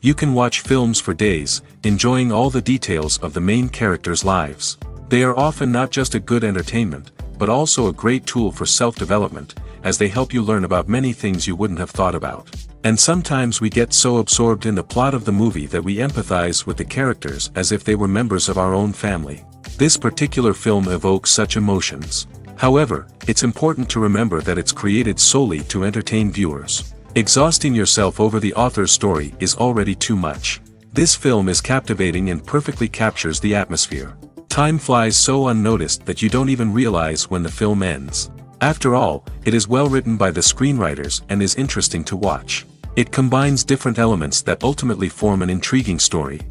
You can watch films for days, enjoying all the details of the main characters' lives. They are often not just a good entertainment, but also a great tool for self-development, as they help you learn about many things you wouldn't have thought about. And sometimes we get so absorbed in the plot of the movie that we empathize with the characters as if they were members of our own family. This particular film evokes such emotions. However, it's important to remember that it's created solely to entertain viewers. Exhausting yourself over the author's story is already too much. This film is captivating and perfectly captures the atmosphere. Time flies so unnoticed that you don't even realize when the film ends. After all, it is well written by the screenwriters and is interesting to watch. It combines different elements that ultimately form an intriguing story.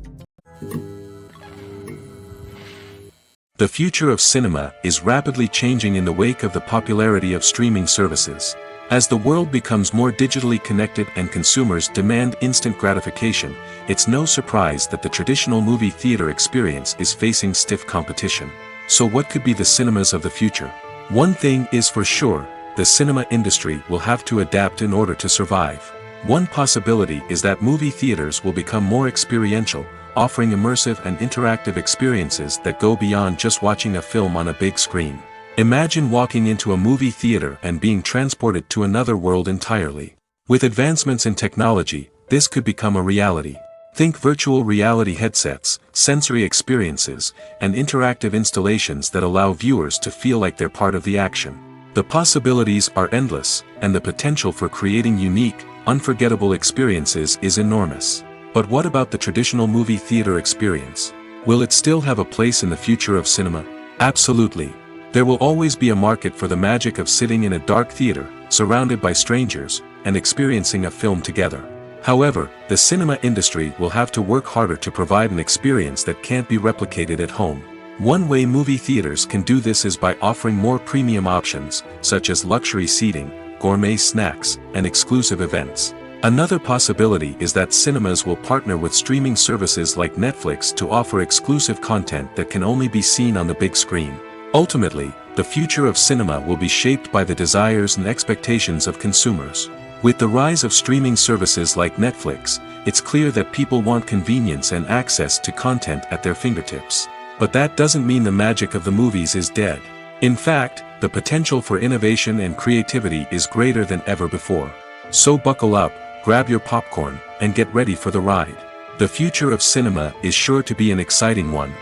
The future of cinema is rapidly changing in the wake of the popularity of streaming services. As the world becomes more digitally connected and consumers demand instant gratification, it's no surprise that the traditional movie theater experience is facing stiff competition. So what could be the cinemas of the future? One thing is for sure, the cinema industry will have to adapt in order to survive. One possibility is that movie theaters will become more experiential, offering immersive and interactive experiences that go beyond just watching a film on a big screen. Imagine walking into a movie theater and being transported to another world entirely. With advancements in technology, this could become a reality. Think virtual reality headsets, sensory experiences, and interactive installations that allow viewers to feel like they're part of the action. The possibilities are endless, and the potential for creating unique, unforgettable experiences is enormous. But what about the traditional movie theater experience? Will it still have a place in the future of cinema? Absolutely. There will always be a market for the magic of sitting in a dark theater, surrounded by strangers, and experiencing a film together. However, the cinema industry will have to work harder to provide an experience that can't be replicated at home. One way movie theaters can do this is by offering more premium options, such as luxury seating, gourmet snacks, and exclusive events. Another possibility is that cinemas will partner with streaming services like Netflix to offer exclusive content that can only be seen on the big screen. Ultimately, the future of cinema will be shaped by the desires and expectations of consumers. With the rise of streaming services like Netflix, it's clear that people want convenience and access to content at their fingertips. But that doesn't mean the magic of the movies is dead. In fact, the potential for innovation and creativity is greater than ever before. So buckle up, grab your popcorn, and get ready for the ride. The future of cinema is sure to be an exciting one.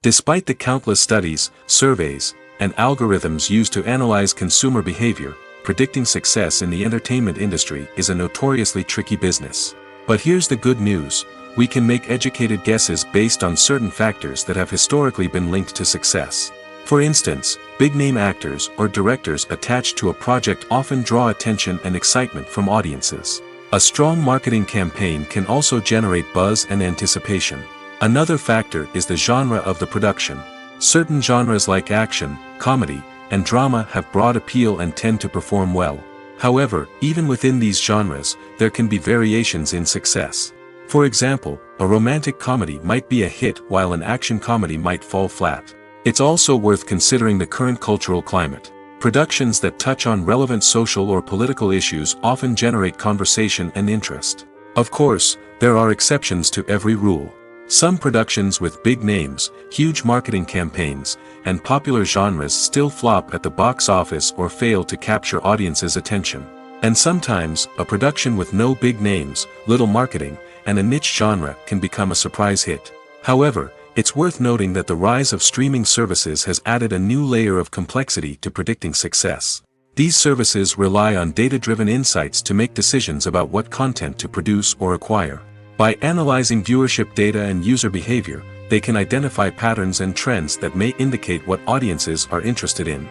Despite the countless studies, surveys, and algorithms used to analyze consumer behavior, predicting success in the entertainment industry is a notoriously tricky business. But here's the good news: we can make educated guesses based on certain factors that have historically been linked to success. For instance, big-name actors or directors attached to a project often draw attention and excitement from audiences. A strong marketing campaign can also generate buzz and anticipation. Another factor is the genre of the production. Certain genres like action, comedy, and drama have broad appeal and tend to perform well. However, even within these genres, there can be variations in success. For example, a romantic comedy might be a hit while an action comedy might fall flat. It's also worth considering the current cultural climate. Productions that touch on relevant social or political issues often generate conversation and interest. Of course, there are exceptions to every rule. Some productions with big names, huge marketing campaigns, and popular genres still flop at the box office or fail to capture audiences' attention. And sometimes, a production with no big names, little marketing, and a niche genre can become a surprise hit. However, it's worth noting that the rise of streaming services has added a new layer of complexity to predicting success. These services rely on data-driven insights to make decisions about what content to produce or acquire. By analyzing viewership data and user behavior, they can identify patterns and trends that may indicate what audiences are interested in.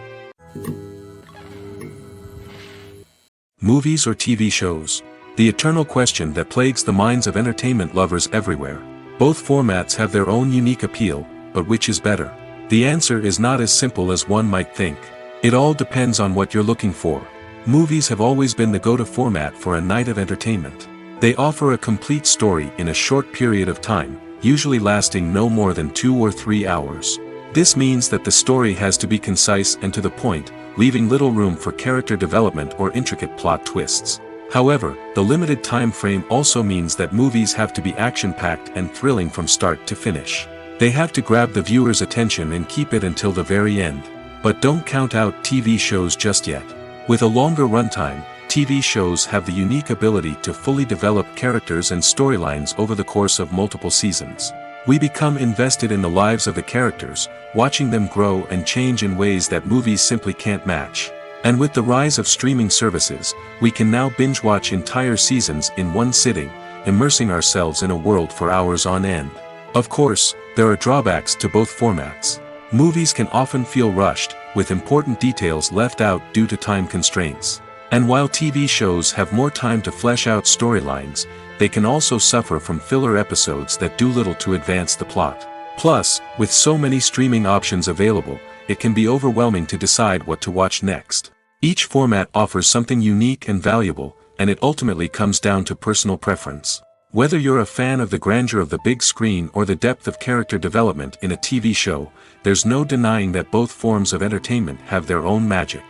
Movies or TV shows? The eternal question that plagues the minds of entertainment lovers everywhere. Both formats have their own unique appeal, but which is better? The answer is not as simple as one might think. It all depends on what you're looking for. Movies have always been the go-to format for a night of entertainment. They offer a complete story in a short period of time, usually lasting no more than 2 or 3 hours. This means that the story has to be concise and to the point, leaving little room for character development or intricate plot twists. However, the limited time frame also means that movies have to be action-packed and thrilling from start to finish. They have to grab the viewer's attention and keep it until the very end. But don't count out TV shows just yet. With a longer runtime, TV shows have the unique ability to fully develop characters and storylines over the course of multiple seasons. We become invested in the lives of the characters, watching them grow and change in ways that movies simply can't match. And with the rise of streaming services, we can now binge-watch entire seasons in one sitting, immersing ourselves in a world for hours on end. Of course, there are drawbacks to both formats. Movies can often feel rushed, with important details left out due to time constraints. And while TV shows have more time to flesh out storylines, they can also suffer from filler episodes that do little to advance the plot. Plus, with so many streaming options available, it can be overwhelming to decide what to watch next. Each format offers something unique and valuable, and it ultimately comes down to personal preference. Whether you're a fan of the grandeur of the big screen or the depth of character development in a TV show, there's no denying that both forms of entertainment have their own magic.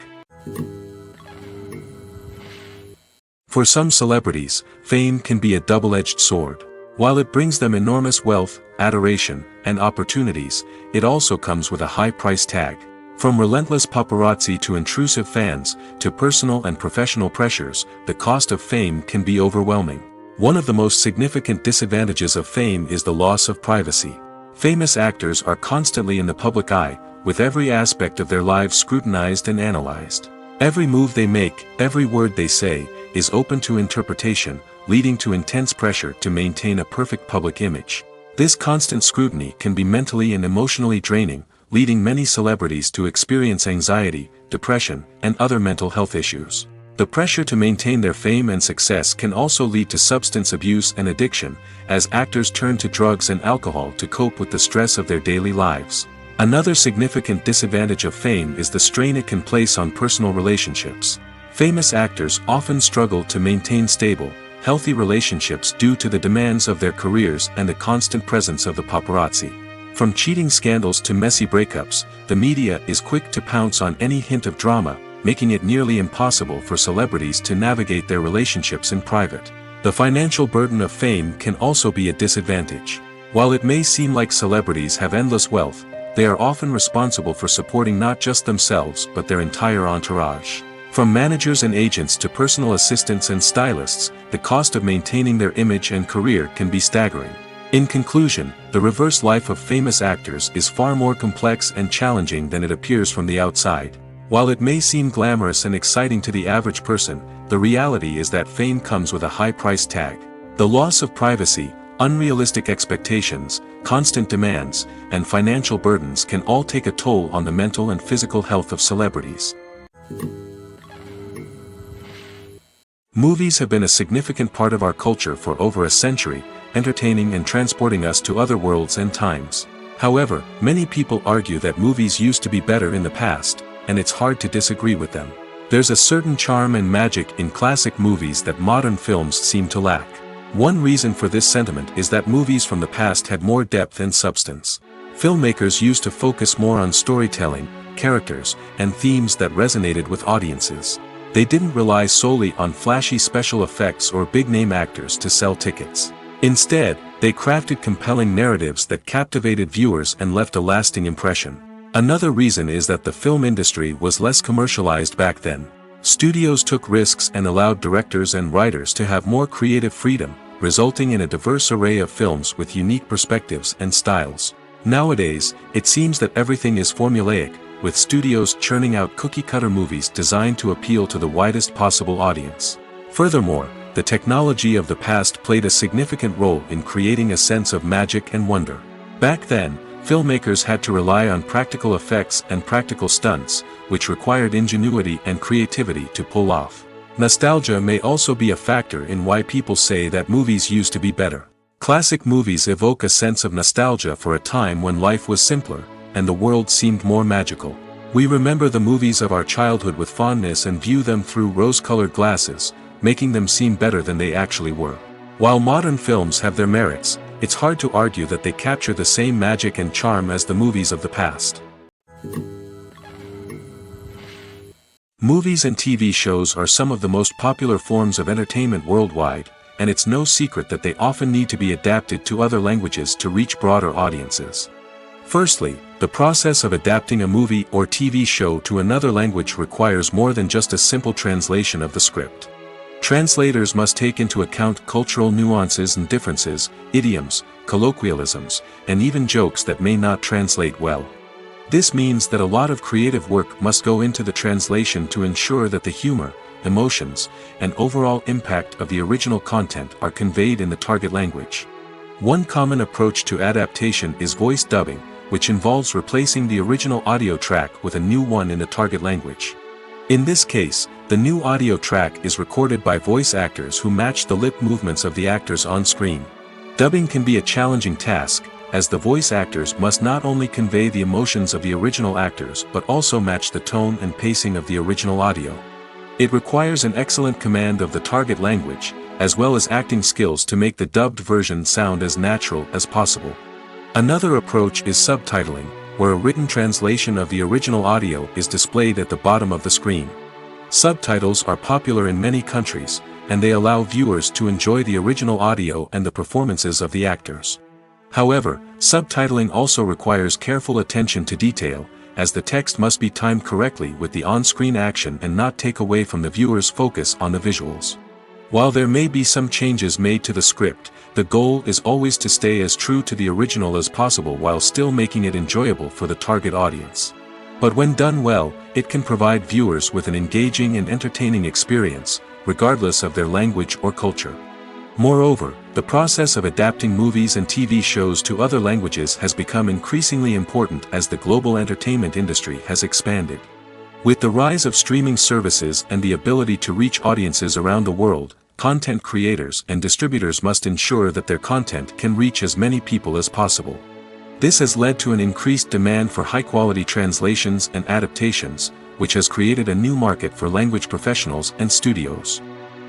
For some celebrities, fame can be a double-edged sword. While it brings them enormous wealth, adoration, and opportunities, it also comes with a high price tag. From relentless paparazzi to intrusive fans, to personal and professional pressures, the cost of fame can be overwhelming. One of the most significant disadvantages of fame is the loss of privacy. Famous actors are constantly in the public eye, with every aspect of their lives scrutinized and analyzed. Every move they make, every word they say, is open to interpretation, leading to intense pressure to maintain a perfect public image. This constant scrutiny can be mentally and emotionally draining, leading many celebrities to experience anxiety, depression, and other mental health issues. The pressure to maintain their fame and success can also lead to substance abuse and addiction, as actors turn to drugs and alcohol to cope with the stress of their daily lives. Another significant disadvantage of fame is the strain it can place on personal relationships. Famous actors often struggle to maintain stable, healthy relationships due to the demands of their careers and the constant presence of the paparazzi. From cheating scandals to messy breakups, the media is quick to pounce on any hint of drama, making it nearly impossible for celebrities to navigate their relationships in private. The financial burden of fame can also be a disadvantage. While it may seem like celebrities have endless wealth, they are often responsible for supporting not just themselves but their entire entourage. From managers and agents to personal assistants and stylists, the cost of maintaining their image and career can be staggering. In conclusion, the reverse life of famous actors is far more complex and challenging than it appears from the outside. While it may seem glamorous and exciting to the average person, the reality is that fame comes with a high price tag. The loss of privacy, unrealistic expectations, constant demands, and financial burdens can all take a toll on the mental and physical health of celebrities. Movies have been a significant part of our culture for over a century, entertaining and transporting us to other worlds and times. However, many people argue that movies used to be better in the past, and it's hard to disagree with them. There's a certain charm and magic in classic movies that modern films seem to lack. One reason for this sentiment is that movies from the past had more depth and substance. Filmmakers used to focus more on storytelling, characters, and themes that resonated with audiences. They didn't rely solely on flashy special effects or big-name actors to sell tickets. Instead, they crafted compelling narratives that captivated viewers and left a lasting impression. Another reason is that the film industry was less commercialized back then. Studios took risks and allowed directors and writers to have more creative freedom, resulting in a diverse array of films with unique perspectives and styles. Nowadays, it seems that everything is formulaic, with studios churning out cookie-cutter movies designed to appeal to the widest possible audience. Furthermore, the technology of the past played a significant role in creating a sense of magic and wonder. Back then, filmmakers had to rely on practical effects and practical stunts, which required ingenuity and creativity to pull off. Nostalgia may also be a factor in why people say that movies used to be better. Classic movies evoke a sense of nostalgia for a time when life was simpler, and the world seemed more magical. We remember the movies of our childhood with fondness and view them through rose-colored glasses, making them seem better than they actually were. While modern films have their merits, it's hard to argue that they capture the same magic and charm as the movies of the past. Movies and TV shows are some of the most popular forms of entertainment worldwide, and it's no secret that they often need to be adapted to other languages to reach broader audiences. Firstly, the process of adapting a movie or TV show to another language requires more than just a simple translation of the script. Translators must take into account cultural nuances and differences, idioms, colloquialisms, and even jokes that may not translate well. This means that a lot of creative work must go into the translation to ensure that the humor, emotions, and overall impact of the original content are conveyed in the target language. One common approach to adaptation is voice dubbing, which involves replacing the original audio track with a new one in the target language. In this case, the new audio track is recorded by voice actors who match the lip movements of the actors on screen. Dubbing can be a challenging task, as the voice actors must not only convey the emotions of the original actors but also match the tone and pacing of the original audio. It requires an excellent command of the target language, as well as acting skills to make the dubbed version sound as natural as possible. Another approach is subtitling, where a written translation of the original audio is displayed at the bottom of the screen. Subtitles are popular in many countries, and they allow viewers to enjoy the original audio and the performances of the actors. However, subtitling also requires careful attention to detail, as the text must be timed correctly with the on-screen action and not take away from the viewer's focus on the visuals. While there may be some changes made to the script, the goal is always to stay as true to the original as possible while still making it enjoyable for the target audience. But when done well, it can provide viewers with an engaging and entertaining experience, regardless of their language or culture. Moreover, the process of adapting movies and TV shows to other languages has become increasingly important as the global entertainment industry has expanded. With the rise of streaming services and the ability to reach audiences around the world, content creators and distributors must ensure that their content can reach as many people as possible. This has led to an increased demand for high-quality translations and adaptations, which has created a new market for language professionals and studios.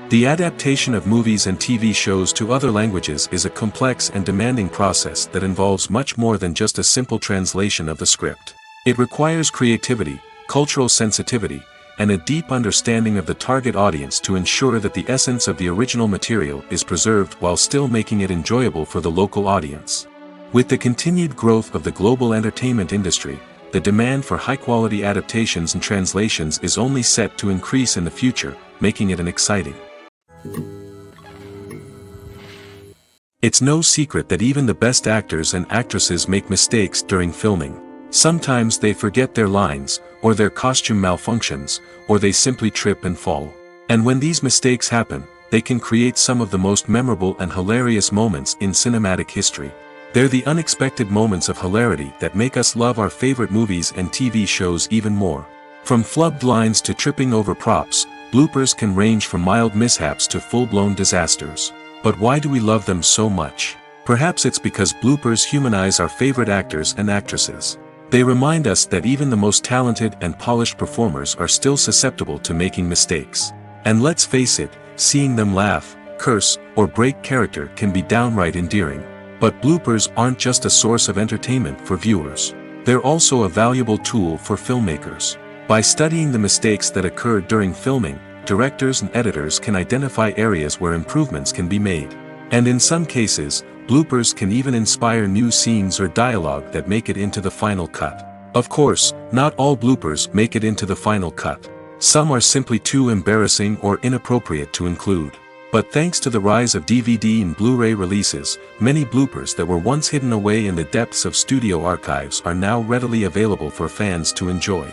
The adaptation of movies and TV shows to other languages is a complex and demanding process that involves much more than just a simple translation of the script. It requires creativity, cultural sensitivity, and a deep understanding of the target audience to ensure that the essence of the original material is preserved while still making it enjoyable for the local audience. With the continued growth of the global entertainment industry, the demand for high-quality adaptations and translations is only set to increase in the future, making it an exciting. It's no secret that even the best actors and actresses make mistakes during filming. Sometimes they forget their lines, or their costume malfunctions, or they simply trip and fall. And when these mistakes happen, they can create some of the most memorable and hilarious moments in cinematic history. They're the unexpected moments of hilarity that make us love our favorite movies and TV shows even more. From flubbed lines to tripping over props, bloopers can range from mild mishaps to full-blown disasters. But why do we love them so much? Perhaps it's because bloopers humanize our favorite actors and actresses. They remind us that even the most talented and polished performers are still susceptible to making mistakes. And let's face it, seeing them laugh, curse, or break character can be downright endearing. But bloopers aren't just a source of entertainment for viewers. They're also a valuable tool for filmmakers. By studying the mistakes that occurred during filming, directors and editors can identify areas where improvements can be made. And in some cases, bloopers can even inspire new scenes or dialogue that make it into the final cut. Of course, not all bloopers make it into the final cut. Some are simply too embarrassing or inappropriate to include. But thanks to the rise of DVD and Blu-ray releases, many bloopers that were once hidden away in the depths of studio archives are now readily available for fans to enjoy.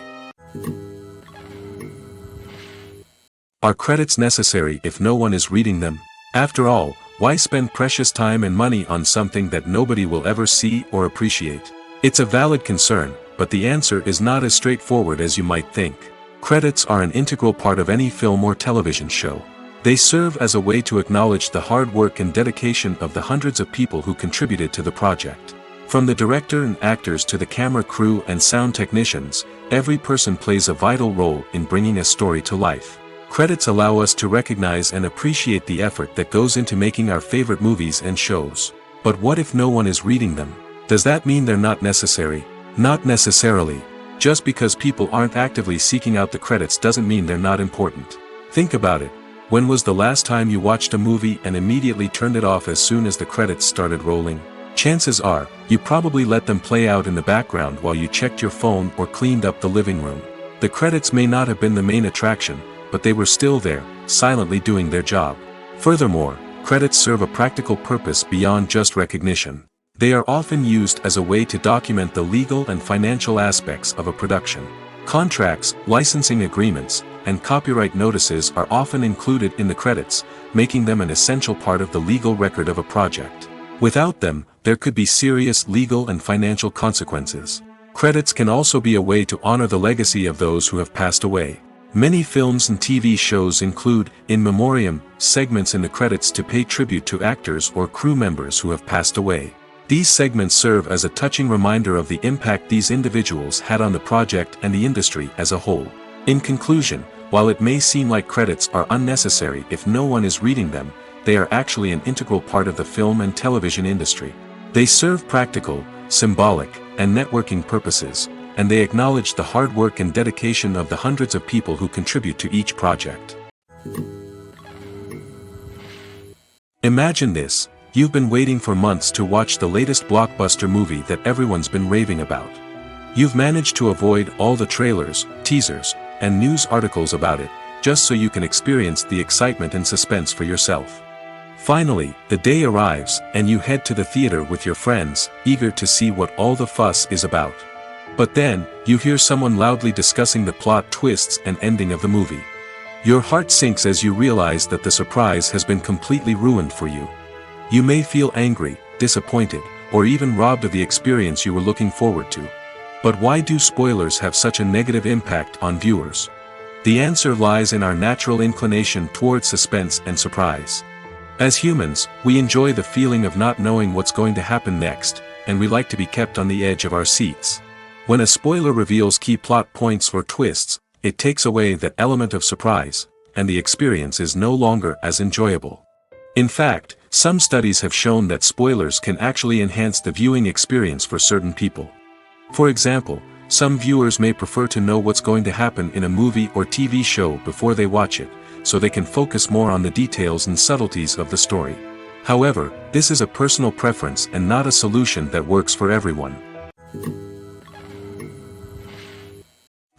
Are credits necessary if no one is reading them? After all, why spend precious time and money on something that nobody will ever see or appreciate? It's a valid concern, but the answer is not as straightforward as you might think. Credits are an integral part of any film or television show. They serve as a way to acknowledge the hard work and dedication of the hundreds of people who contributed to the project. From the director and actors to the camera crew and sound technicians, every person plays a vital role in bringing a story to life. Credits allow us to recognize and appreciate the effort that goes into making our favorite movies and shows. But what if no one is reading them? Does that mean they're not necessary? Not necessarily. Just because people aren't actively seeking out the credits doesn't mean they're not important. Think about it. When was the last time you watched a movie and immediately turned it off as soon as the credits started rolling? Chances are, you probably let them play out in the background while you checked your phone or cleaned up the living room. The credits may not have been the main attraction, but they were still there, silently doing their job. Furthermore, credits serve a practical purpose beyond just recognition. They are often used as a way to document the legal and financial aspects of a production. Contracts, licensing agreements, and copyright notices are often included in the credits, making them an essential part of the legal record of a project. Without them, there could be serious legal and financial consequences. Credits can also be a way to honor the legacy of those who have passed away. Many films and TV shows include, in memoriam, segments in the credits to pay tribute to actors or crew members who have passed away. These segments serve as a touching reminder of the impact these individuals had on the project and the industry as a whole. In conclusion, while it may seem like credits are unnecessary if no one is reading them, they are actually an integral part of the film and television industry. They serve practical, symbolic, and networking purposes, and they acknowledge the hard work and dedication of the hundreds of people who contribute to each project. Imagine this. You've been waiting for months to watch the latest blockbuster movie that everyone's been raving about. You've managed to avoid all the trailers, teasers, and news articles about it, just so you can experience the excitement and suspense for yourself. Finally, the day arrives, and you head to the theater with your friends, eager to see what all the fuss is about. But then, you hear someone loudly discussing the plot twists and ending of the movie. Your heart sinks as you realize that the surprise has been completely ruined for you. You may feel angry, disappointed, or even robbed of the experience you were looking forward to. But why do spoilers have such a negative impact on viewers? The answer lies in our natural inclination toward suspense and surprise. As humans, we enjoy the feeling of not knowing what's going to happen next, and we like to be kept on the edge of our seats. When a spoiler reveals key plot points or twists, it takes away that element of surprise, and the experience is no longer as enjoyable. In fact, some studies have shown that spoilers can actually enhance the viewing experience for certain people. For example, some viewers may prefer to know what's going to happen in a movie or TV show before they watch it, so they can focus more on the details and subtleties of the story. However, this is a personal preference and not a solution that works for everyone.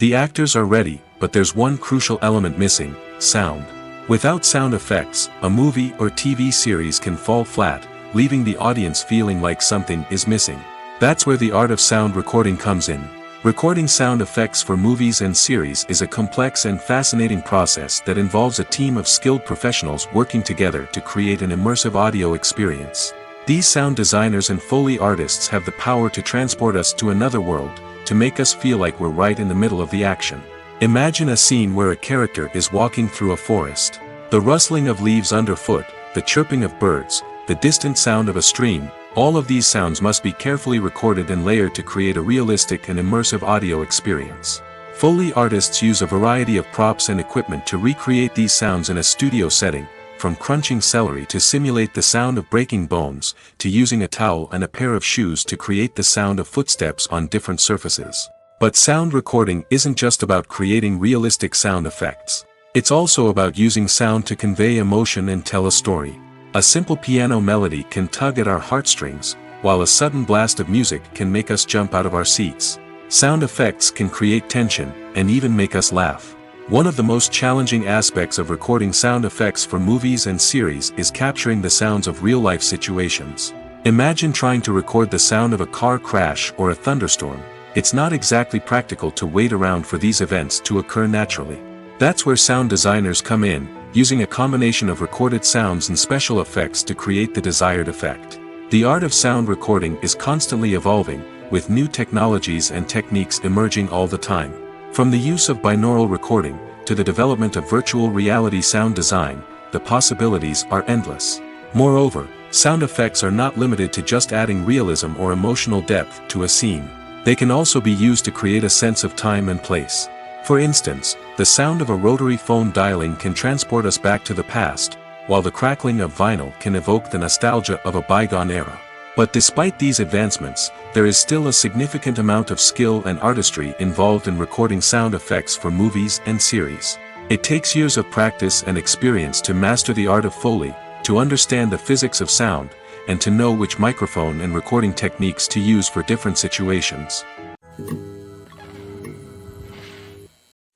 The actors are ready, but there's one crucial element missing: sound. Without sound effects, a movie or TV series can fall flat, leaving the audience feeling like something is missing. That's where the art of sound recording comes in. Recording sound effects for movies and series is a complex and fascinating process that involves a team of skilled professionals working together to create an immersive audio experience. These sound designers and Foley artists have the power to transport us to another world, to make us feel like we're right in the middle of the action. Imagine a scene where a character is walking through a forest. The rustling of leaves underfoot, the chirping of birds, the distant sound of a stream, all of these sounds must be carefully recorded and layered to create a realistic and immersive audio experience. Foley artists use a variety of props and equipment to recreate these sounds in a studio setting, from crunching celery to simulate the sound of breaking bones, to using a towel and a pair of shoes to create the sound of footsteps on different surfaces. But sound recording isn't just about creating realistic sound effects. It's also about using sound to convey emotion and tell a story. A simple piano melody can tug at our heartstrings, while a sudden blast of music can make us jump out of our seats. Sound effects can create tension, and even make us laugh. One of the most challenging aspects of recording sound effects for movies and series is capturing the sounds of real-life situations. Imagine trying to record the sound of a car crash or a thunderstorm. It's not exactly practical to wait around for these events to occur naturally. That's where sound designers come in, using a combination of recorded sounds and special effects to create the desired effect. The art of sound recording is constantly evolving, with new technologies and techniques emerging all the time. From the use of binaural recording, to the development of virtual reality sound design, the possibilities are endless. Moreover, sound effects are not limited to just adding realism or emotional depth to a scene. They can also be used to create a sense of time and place. For instance, the sound of a rotary phone dialing can transport us back to the past, while the crackling of vinyl can evoke the nostalgia of a bygone era. But despite these advancements, there is still a significant amount of skill and artistry involved in recording sound effects for movies and series. It takes years of practice and experience to master the art of Foley, to understand the physics of sound, and to know which microphone and recording techniques to use for different situations.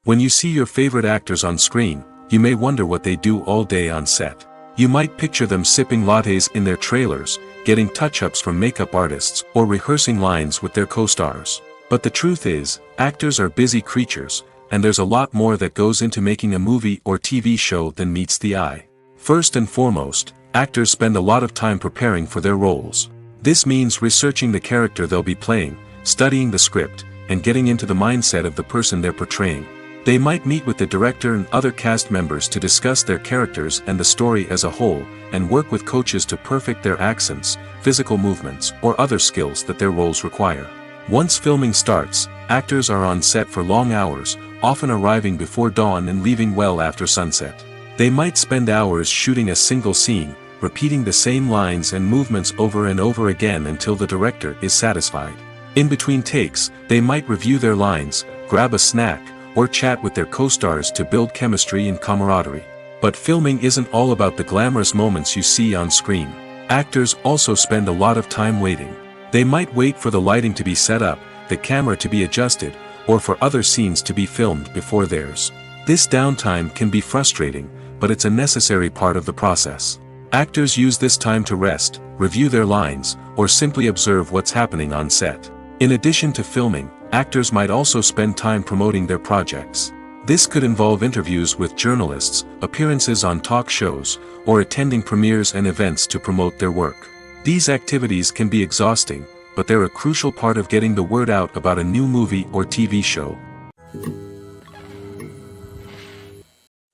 When you see your favorite actors on screen, you may wonder what they do all day on set. You might picture them sipping lattes in their trailers, getting touch-ups from makeup artists, or rehearsing lines with their co-stars. But the truth is, actors are busy creatures, and there's a lot more that goes into making a movie or TV show than meets the eye. First and foremost, actors spend a lot of time preparing for their roles. This means researching the character they'll be playing, studying the script, and getting into the mindset of the person they're portraying. They might meet with the director and other cast members to discuss their characters and the story as a whole, and work with coaches to perfect their accents, physical movements, or other skills that their roles require. Once filming starts, actors are on set for long hours, often arriving before dawn and leaving well after sunset. They might spend hours shooting a single scene, repeating the same lines and movements over and over again until the director is satisfied. In between takes, they might review their lines, grab a snack, or chat with their co-stars to build chemistry and camaraderie. But filming isn't all about the glamorous moments you see on screen. Actors also spend a lot of time waiting. They might wait for the lighting to be set up, the camera to be adjusted, or for other scenes to be filmed before theirs. This downtime can be frustrating, but it's a necessary part of the process. Actors use this time to rest, review their lines, or simply observe what's happening on set. In addition to filming, actors might also spend time promoting their projects. This could involve interviews with journalists, appearances on talk shows, or attending premieres and events to promote their work. These activities can be exhausting, but they're a crucial part of getting the word out about a new movie or TV show.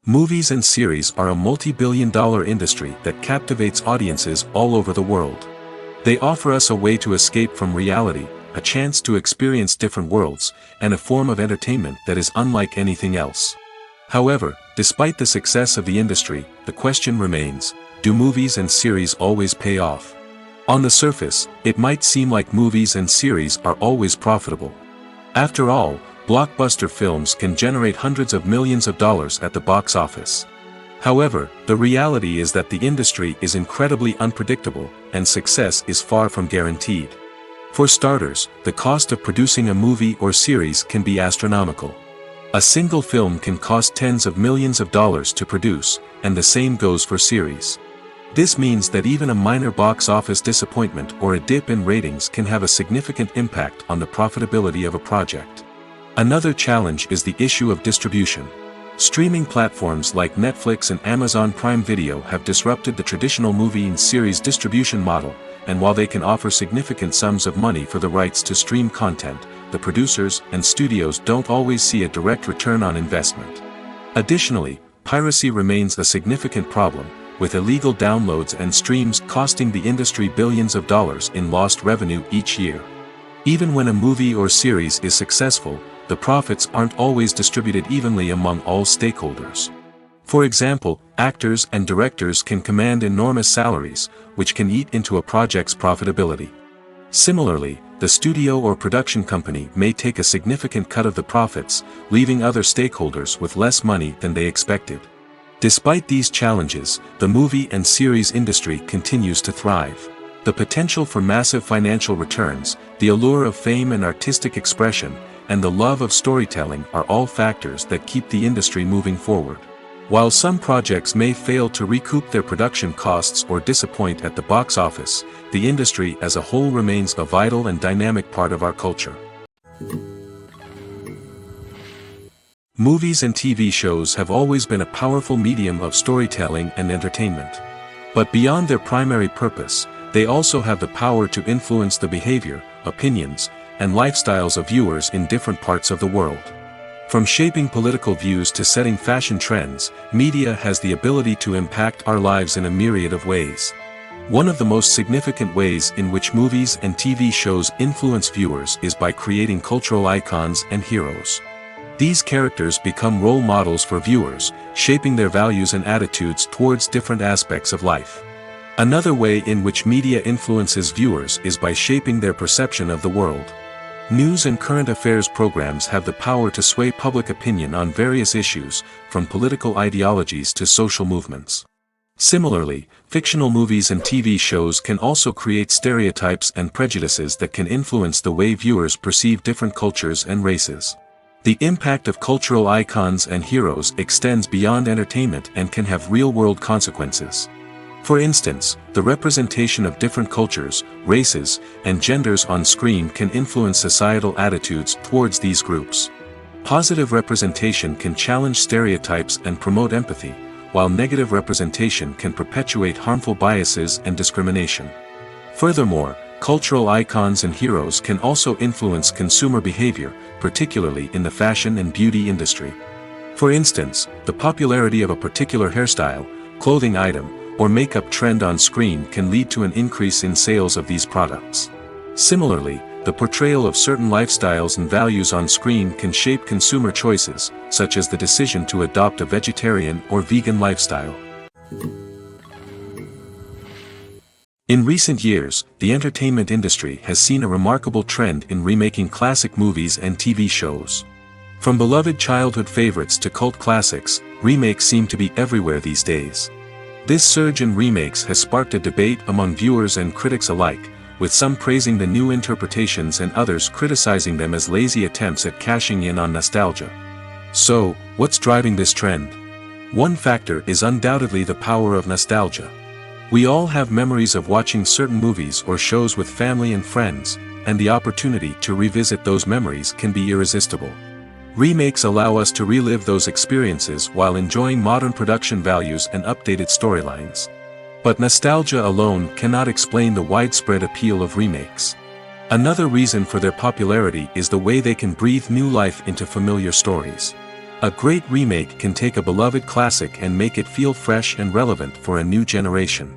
Movies and series are a multi-billion-dollar industry that captivates audiences all over the world. They offer us a way to escape from reality, a chance to experience different worlds, and a form of entertainment that is unlike anything else. However, despite the success of the industry, the question remains, do movies and series always pay off? On the surface, it might seem like movies and series are always profitable. After all, blockbuster films can generate hundreds of millions of dollars at the box office. However, the reality is that the industry is incredibly unpredictable, and success is far from guaranteed. For starters, the cost of producing a movie or series can be astronomical. A single film can cost tens of millions of dollars to produce, and the same goes for series. This means that even a minor box office disappointment or a dip in ratings can have a significant impact on the profitability of a project. Another challenge is the issue of distribution. Streaming platforms like Netflix and Amazon Prime Video have disrupted the traditional movie and series distribution model, and while they can offer significant sums of money for the rights to stream content, the producers and studios don't always see a direct return on investment. Additionally, piracy remains a significant problem, with illegal downloads and streams costing the industry billions of dollars in lost revenue each year. Even when a movie or series is successful, the profits aren't always distributed evenly among all stakeholders. For example, actors and directors can command enormous salaries, which can eat into a project's profitability. Similarly, the studio or production company may take a significant cut of the profits, leaving other stakeholders with less money than they expected. Despite these challenges, the movie and series industry continues to thrive. The potential for massive financial returns, the allure of fame and artistic expression, and the love of storytelling are all factors that keep the industry moving forward. While some projects may fail to recoup their production costs or disappoint at the box office, the industry as a whole remains a vital and dynamic part of our culture. Movies and TV shows have always been a powerful medium of storytelling and entertainment. But beyond their primary purpose, they also have the power to influence the behavior, opinions, and lifestyles of viewers in different parts of the world. From shaping political views to setting fashion trends, media has the ability to impact our lives in a myriad of ways. One of the most significant ways in which movies and TV shows influence viewers is by creating cultural icons and heroes. These characters become role models for viewers, shaping their values and attitudes towards different aspects of life. Another way in which media influences viewers is by shaping their perception of the world. News and current affairs programs have the power to sway public opinion on various issues, from political ideologies to social movements. Similarly, fictional movies and TV shows can also create stereotypes and prejudices that can influence the way viewers perceive different cultures and races. The impact of cultural icons and heroes extends beyond entertainment and can have real-world consequences. For instance, the representation of different cultures, races, and genders on screen can influence societal attitudes towards these groups. Positive representation can challenge stereotypes and promote empathy, while negative representation can perpetuate harmful biases and discrimination. Furthermore, cultural icons and heroes can also influence consumer behavior, particularly in the fashion and beauty industry. For instance, the popularity of a particular hairstyle, clothing item, or makeup trend on screen can lead to an increase in sales of these products. Similarly, the portrayal of certain lifestyles and values on screen can shape consumer choices, such as the decision to adopt a vegetarian or vegan lifestyle. In recent years, the entertainment industry has seen a remarkable trend in remaking classic movies and TV shows. From beloved childhood favorites to cult classics, remakes seem to be everywhere these days. This surge in remakes has sparked a debate among viewers and critics alike, with some praising the new interpretations and others criticizing them as lazy attempts at cashing in on nostalgia. So, what's driving this trend? One factor is undoubtedly the power of nostalgia. We all have memories of watching certain movies or shows with family and friends, and the opportunity to revisit those memories can be irresistible. Remakes allow us to relive those experiences while enjoying modern production values and updated storylines. But nostalgia alone cannot explain the widespread appeal of remakes. Another reason for their popularity is the way they can breathe new life into familiar stories. A great remake can take a beloved classic and make it feel fresh and relevant for a new generation.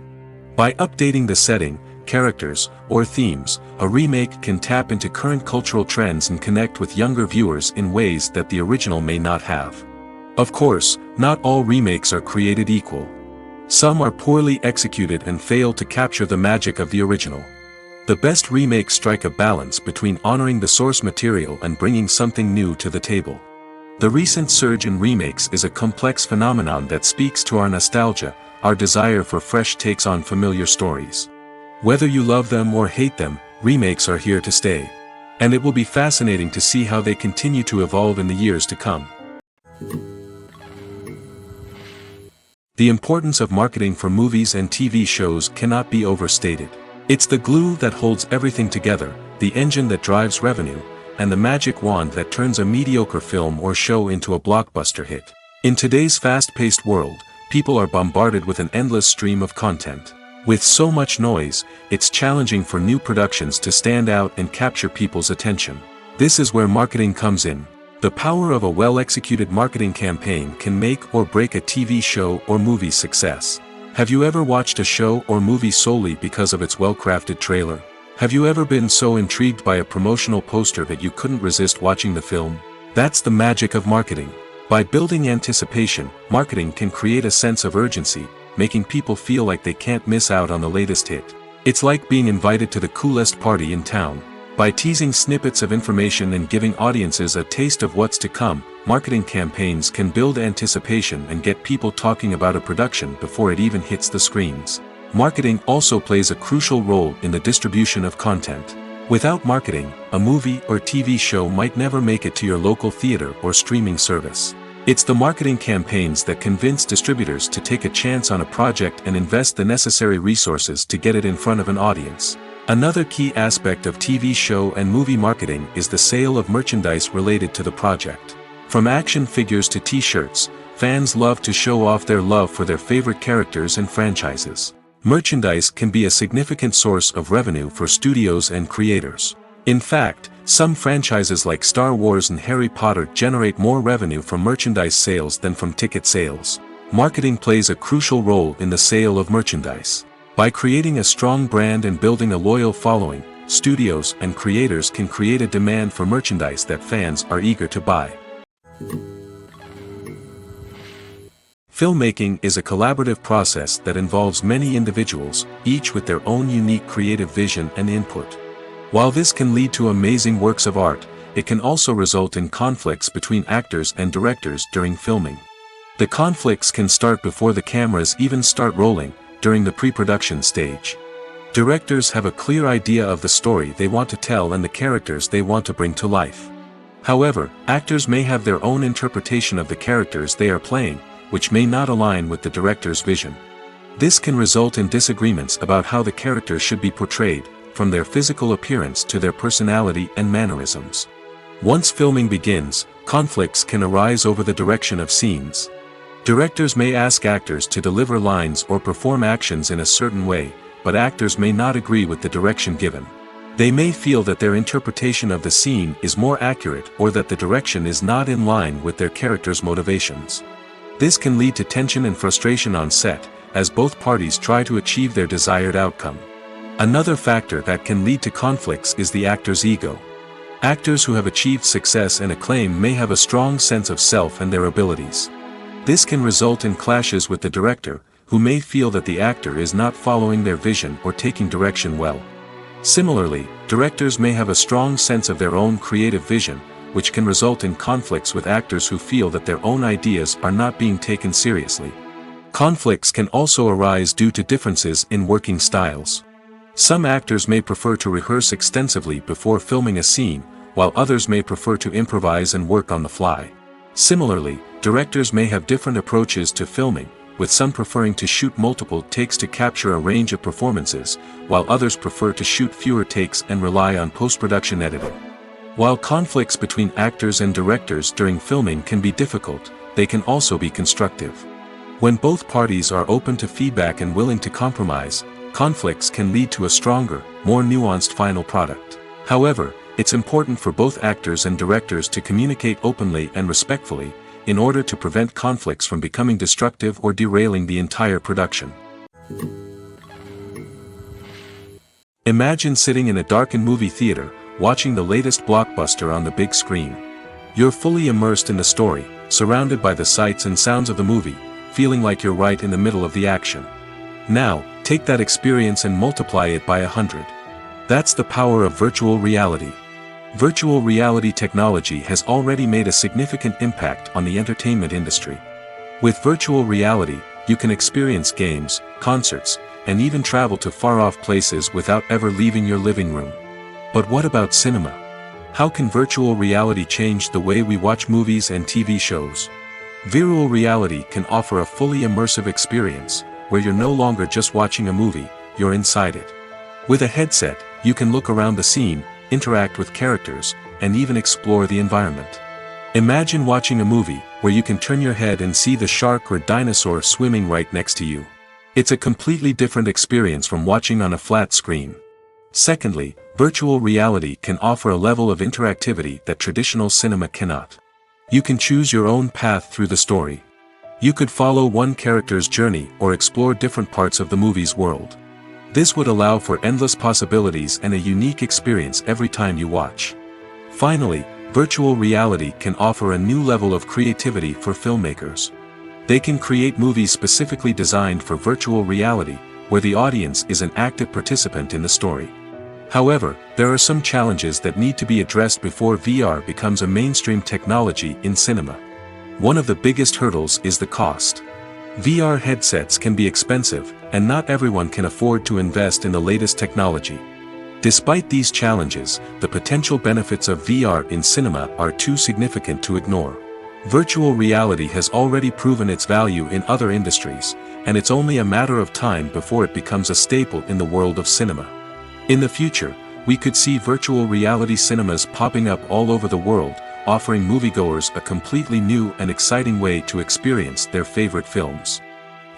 By updating the setting, characters, or themes, a remake can tap into current cultural trends and connect with younger viewers in ways that the original may not have. Of course, not all remakes are created equal. Some are poorly executed and fail to capture the magic of the original. The best remakes strike a balance between honoring the source material and bringing something new to the table. The recent surge in remakes is a complex phenomenon that speaks to our nostalgia, our desire for fresh takes on familiar stories. Whether you love them or hate them, remakes are here to stay. And it will be fascinating to see how they continue to evolve in the years to come. The importance of marketing for movies and TV shows cannot be overstated. It's the glue that holds everything together, the engine that drives revenue, and the magic wand that turns a mediocre film or show into a blockbuster hit. In today's fast-paced world, people are bombarded with an endless stream of content. With so much noise, it's challenging for new productions to stand out and capture people's attention. This is where marketing comes in. The power of a well-executed marketing campaign can make or break a TV show or movie's success. Have you ever watched a show or movie solely because of its well-crafted trailer? Have you ever been so intrigued by a promotional poster that you couldn't resist watching the film? That's the magic of marketing. By building anticipation, marketing can create a sense of urgency, making people feel like they can't miss out on the latest hit. It's like being invited to the coolest party in town. By teasing snippets of information and giving audiences a taste of what's to come, marketing campaigns can build anticipation and get people talking about a production before it even hits the screens. Marketing also plays a crucial role in the distribution of content. Without marketing, a movie or TV show might never make it to your local theater or streaming service. It's the marketing campaigns that convince distributors to take a chance on a project and invest the necessary resources to get it in front of an audience. Another key aspect of TV show and movie marketing is the sale of merchandise related to the project. From action figures to t-shirts, fans love to show off their love for their favorite characters and franchises. Merchandise can be a significant source of revenue for studios and creators. In fact, some franchises like Star Wars and Harry Potter generate more revenue from merchandise sales than from ticket sales. Marketing plays a crucial role in the sale of merchandise. By creating a strong brand and building a loyal following, studios and creators can create a demand for merchandise that fans are eager to buy. Filmmaking is a collaborative process that involves many individuals, each with their own unique creative vision and input. While this can lead to amazing works of art, it can also result in conflicts between actors and directors during filming. The conflicts can start before the cameras even start rolling, during the pre-production stage. Directors have a clear idea of the story they want to tell and the characters they want to bring to life. However, actors may have their own interpretation of the characters they are playing, which may not align with the director's vision. This can result in disagreements about how the characters should be portrayed, from their physical appearance to their personality and mannerisms. Once filming begins, conflicts can arise over the direction of scenes. Directors may ask actors to deliver lines or perform actions in a certain way, but actors may not agree with the direction given. They may feel that their interpretation of the scene is more accurate or that the direction is not in line with their character's motivations. This can lead to tension and frustration on set, as both parties try to achieve their desired outcome. Another factor that can lead to conflicts is the actor's ego. Actors who have achieved success and acclaim may have a strong sense of self and their abilities. This can result in clashes with the director, who may feel that the actor is not following their vision or taking direction well. Similarly, directors may have a strong sense of their own creative vision, which can result in conflicts with actors who feel that their own ideas are not being taken seriously. Conflicts can also arise due to differences in working styles. Some actors may prefer to rehearse extensively before filming a scene, while others may prefer to improvise and work on the fly. Similarly, directors may have different approaches to filming, with some preferring to shoot multiple takes to capture a range of performances, while others prefer to shoot fewer takes and rely on post-production editing. While conflicts between actors and directors during filming can be difficult, they can also be constructive. When both parties are open to feedback and willing to compromise, conflicts can lead to a stronger, more nuanced final product. However, it's important for both actors and directors to communicate openly and respectfully, in order to prevent conflicts from becoming destructive or derailing the entire production. Imagine sitting in a darkened movie theater, watching the latest blockbuster on the big screen. You're fully immersed in the story, surrounded by the sights and sounds of the movie, feeling like you're right in the middle of the action. Now, take that experience and multiply it by 100. That's the power of virtual reality. Virtual reality technology has already made a significant impact on the entertainment industry. With virtual reality, you can experience games, concerts, and even travel to far-off places without ever leaving your living room. But what about cinema? How can virtual reality change the way we watch movies and TV shows? Virtual reality can offer a fully immersive experience, where you're no longer just watching a movie, you're inside it. With a headset, you can look around the scene, interact with characters, and even explore the environment. Imagine watching a movie, where you can turn your head and see the shark or dinosaur swimming right next to you. It's a completely different experience from watching on a flat screen. Secondly, virtual reality can offer a level of interactivity that traditional cinema cannot. You can choose your own path through the story. You could follow one character's journey or explore different parts of the movie's world. This would allow for endless possibilities and a unique experience every time you watch. Finally, virtual reality can offer a new level of creativity for filmmakers. They can create movies specifically designed for virtual reality, where the audience is an active participant in the story. However, there are some challenges that need to be addressed before VR becomes a mainstream technology in cinema. One of the biggest hurdles is the cost. VR headsets can be expensive, and not everyone can afford to invest in the latest technology. Despite these challenges, the potential benefits of VR in cinema are too significant to ignore. Virtual reality has already proven its value in other industries, and it's only a matter of time before it becomes a staple in the world of cinema. In the future, we could see virtual reality cinemas popping up all over the world, offering moviegoers a completely new and exciting way to experience their favorite films.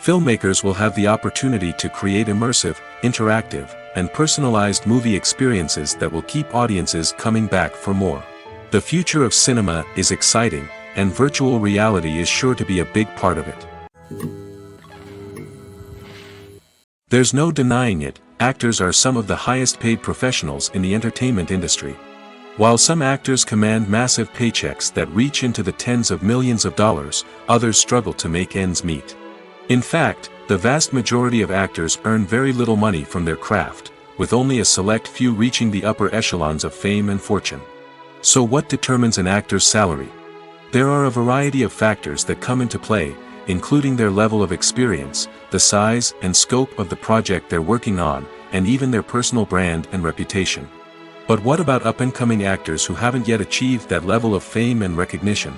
Filmmakers will have the opportunity to create immersive, interactive, and personalized movie experiences that will keep audiences coming back for more. The future of cinema is exciting, and virtual reality is sure to be a big part of it. There's no denying it, actors are some of the highest paid professionals in the entertainment industry. While some actors command massive paychecks that reach into the tens of millions of dollars, others struggle to make ends meet. In fact, the vast majority of actors earn very little money from their craft, with only a select few reaching the upper echelons of fame and fortune. So what determines an actor's salary? There are a variety of factors that come into play, including their level of experience, the size and scope of the project they're working on, and even their personal brand and reputation. But what about up-and-coming actors who haven't yet achieved that level of fame and recognition?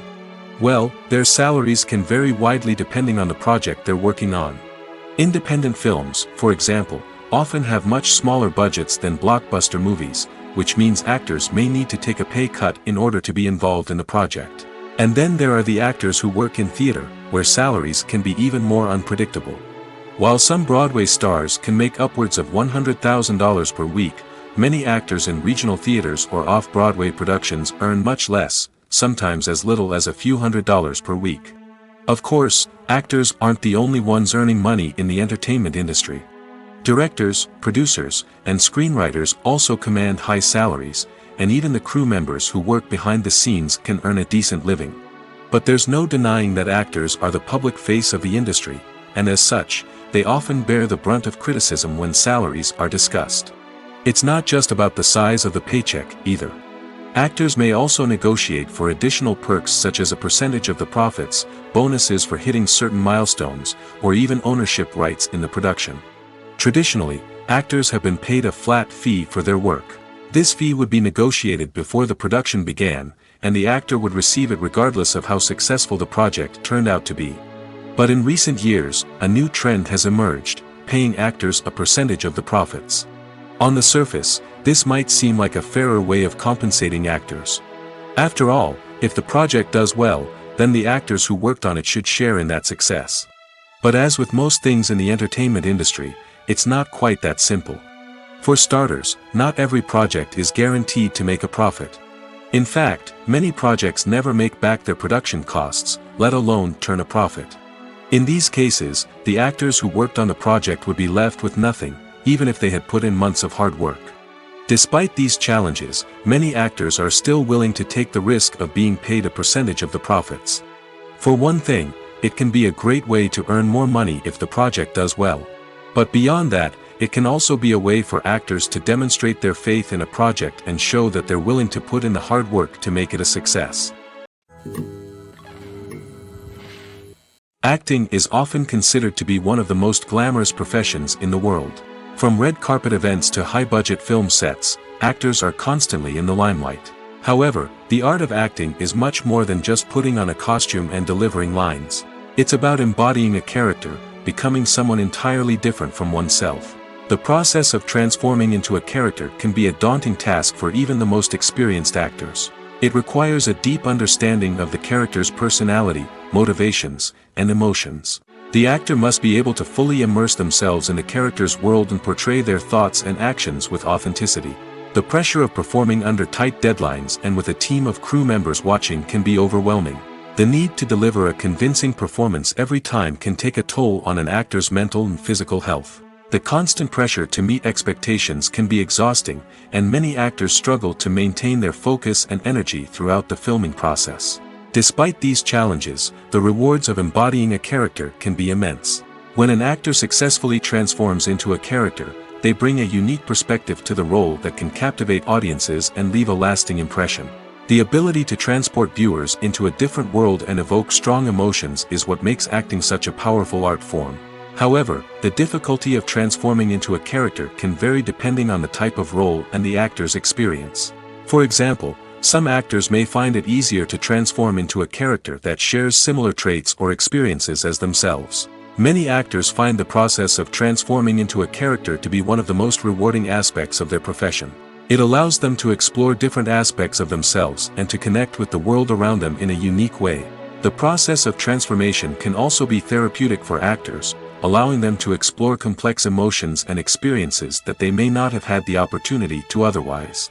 Well, their salaries can vary widely depending on the project they're working on. Independent films, for example, often have much smaller budgets than blockbuster movies, which means actors may need to take a pay cut in order to be involved in the project. And then there are the actors who work in theater, where salaries can be even more unpredictable. While some Broadway stars can make upwards of $100,000 per week, many actors in regional theaters or off-Broadway productions earn much less, sometimes as little as a few $100s per week. Of course, actors aren't the only ones earning money in the entertainment industry. Directors, producers, and screenwriters also command high salaries, and even the crew members who work behind the scenes can earn a decent living. But there's no denying that actors are the public face of the industry, and as such, they often bear the brunt of criticism when salaries are discussed. It's not just about the size of the paycheck, either. Actors may also negotiate for additional perks such as a percentage of the profits, bonuses for hitting certain milestones, or even ownership rights in the production. Traditionally, actors have been paid a flat fee for their work. This fee would be negotiated before the production began, and the actor would receive it regardless of how successful the project turned out to be. But in recent years, a new trend has emerged, paying actors a percentage of the profits. On the surface, this might seem like a fairer way of compensating actors. After all, if the project does well, then the actors who worked on it should share in that success. But as with most things in the entertainment industry, it's not quite that simple. For starters, not every project is guaranteed to make a profit. In fact, many projects never make back their production costs, let alone turn a profit. In these cases, the actors who worked on the project would be left with nothing, even if they had put in months of hard work. Despite these challenges, many actors are still willing to take the risk of being paid a percentage of the profits. For one thing, it can be a great way to earn more money if the project does well. But beyond that, it can also be a way for actors to demonstrate their faith in a project and show that they're willing to put in the hard work to make it a success. Acting is often considered to be one of the most glamorous professions in the world. From red carpet events to high-budget film sets, actors are constantly in the limelight. However, the art of acting is much more than just putting on a costume and delivering lines. It's about embodying a character, becoming someone entirely different from oneself. The process of transforming into a character can be a daunting task for even the most experienced actors. It requires a deep understanding of the character's personality, motivations, and emotions. The actor must be able to fully immerse themselves in the character's world and portray their thoughts and actions with authenticity. The pressure of performing under tight deadlines and with a team of crew members watching can be overwhelming. The need to deliver a convincing performance every time can take a toll on an actor's mental and physical health. The constant pressure to meet expectations can be exhausting, and many actors struggle to maintain their focus and energy throughout the filming process. Despite these challenges, the rewards of embodying a character can be immense. When an actor successfully transforms into a character, they bring a unique perspective to the role that can captivate audiences and leave a lasting impression. The ability to transport viewers into a different world and evoke strong emotions is what makes acting such a powerful art form. However, the difficulty of transforming into a character can vary depending on the type of role and the actor's experience. For example, some actors may find it easier to transform into a character that shares similar traits or experiences as themselves. Many actors find the process of transforming into a character to be one of the most rewarding aspects of their profession. It allows them to explore different aspects of themselves and to connect with the world around them in a unique way. The process of transformation can also be therapeutic for actors, allowing them to explore complex emotions and experiences that they may not have had the opportunity to otherwise.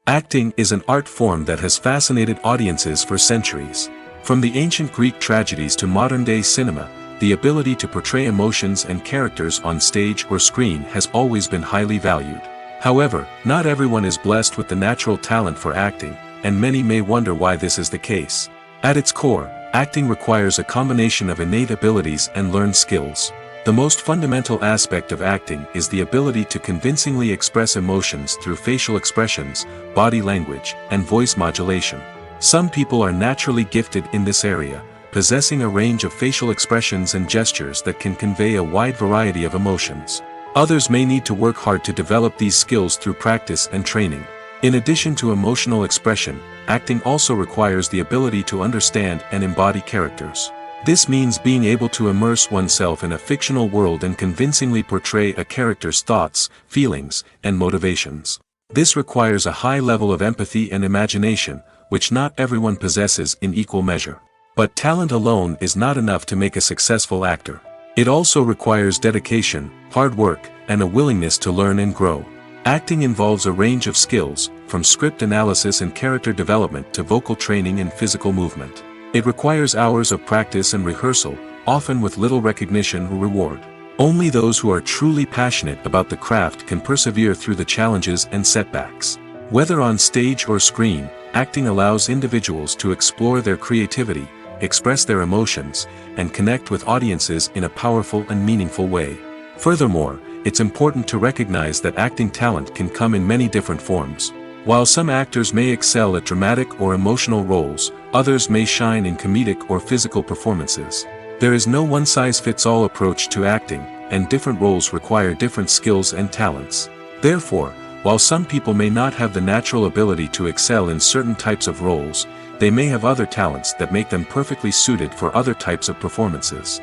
Acting is an art form that has fascinated audiences for centuries. From the ancient Greek tragedies to modern-day cinema, the ability to portray emotions and characters on stage or screen has always been highly valued. However, not everyone is blessed with the natural talent for acting, and many may wonder why this is the case. At its core, acting requires a combination of innate abilities and learned skills. The most fundamental aspect of acting is the ability to convincingly express emotions through facial expressions, body language, and voice modulation. Some people are naturally gifted in this area, possessing a range of facial expressions and gestures that can convey a wide variety of emotions. Others may need to work hard to develop these skills through practice and training. In addition to emotional expression, acting also requires the ability to understand and embody characters. This means being able to immerse oneself in a fictional world and convincingly portray a character's thoughts, feelings, and motivations. This requires a high level of empathy and imagination, which not everyone possesses in equal measure. But talent alone is not enough to make a successful actor. It also requires dedication, hard work, and a willingness to learn and grow. Acting involves a range of skills, from script analysis and character development to vocal training and physical movement. It requires hours of practice and rehearsal, often with little recognition or reward. Only those who are truly passionate about the craft can persevere through the challenges and setbacks. Whether on stage or screen, acting allows individuals to explore their creativity, express their emotions, and connect with audiences in a powerful and meaningful way. Furthermore, it's important to recognize that acting talent can come in many different forms. While some actors may excel at dramatic or emotional roles, others may shine in comedic or physical performances. There is no one-size-fits-all approach to acting, and different roles require different skills and talents. Therefore, while some people may not have the natural ability to excel in certain types of roles, they may have other talents that make them perfectly suited for other types of performances.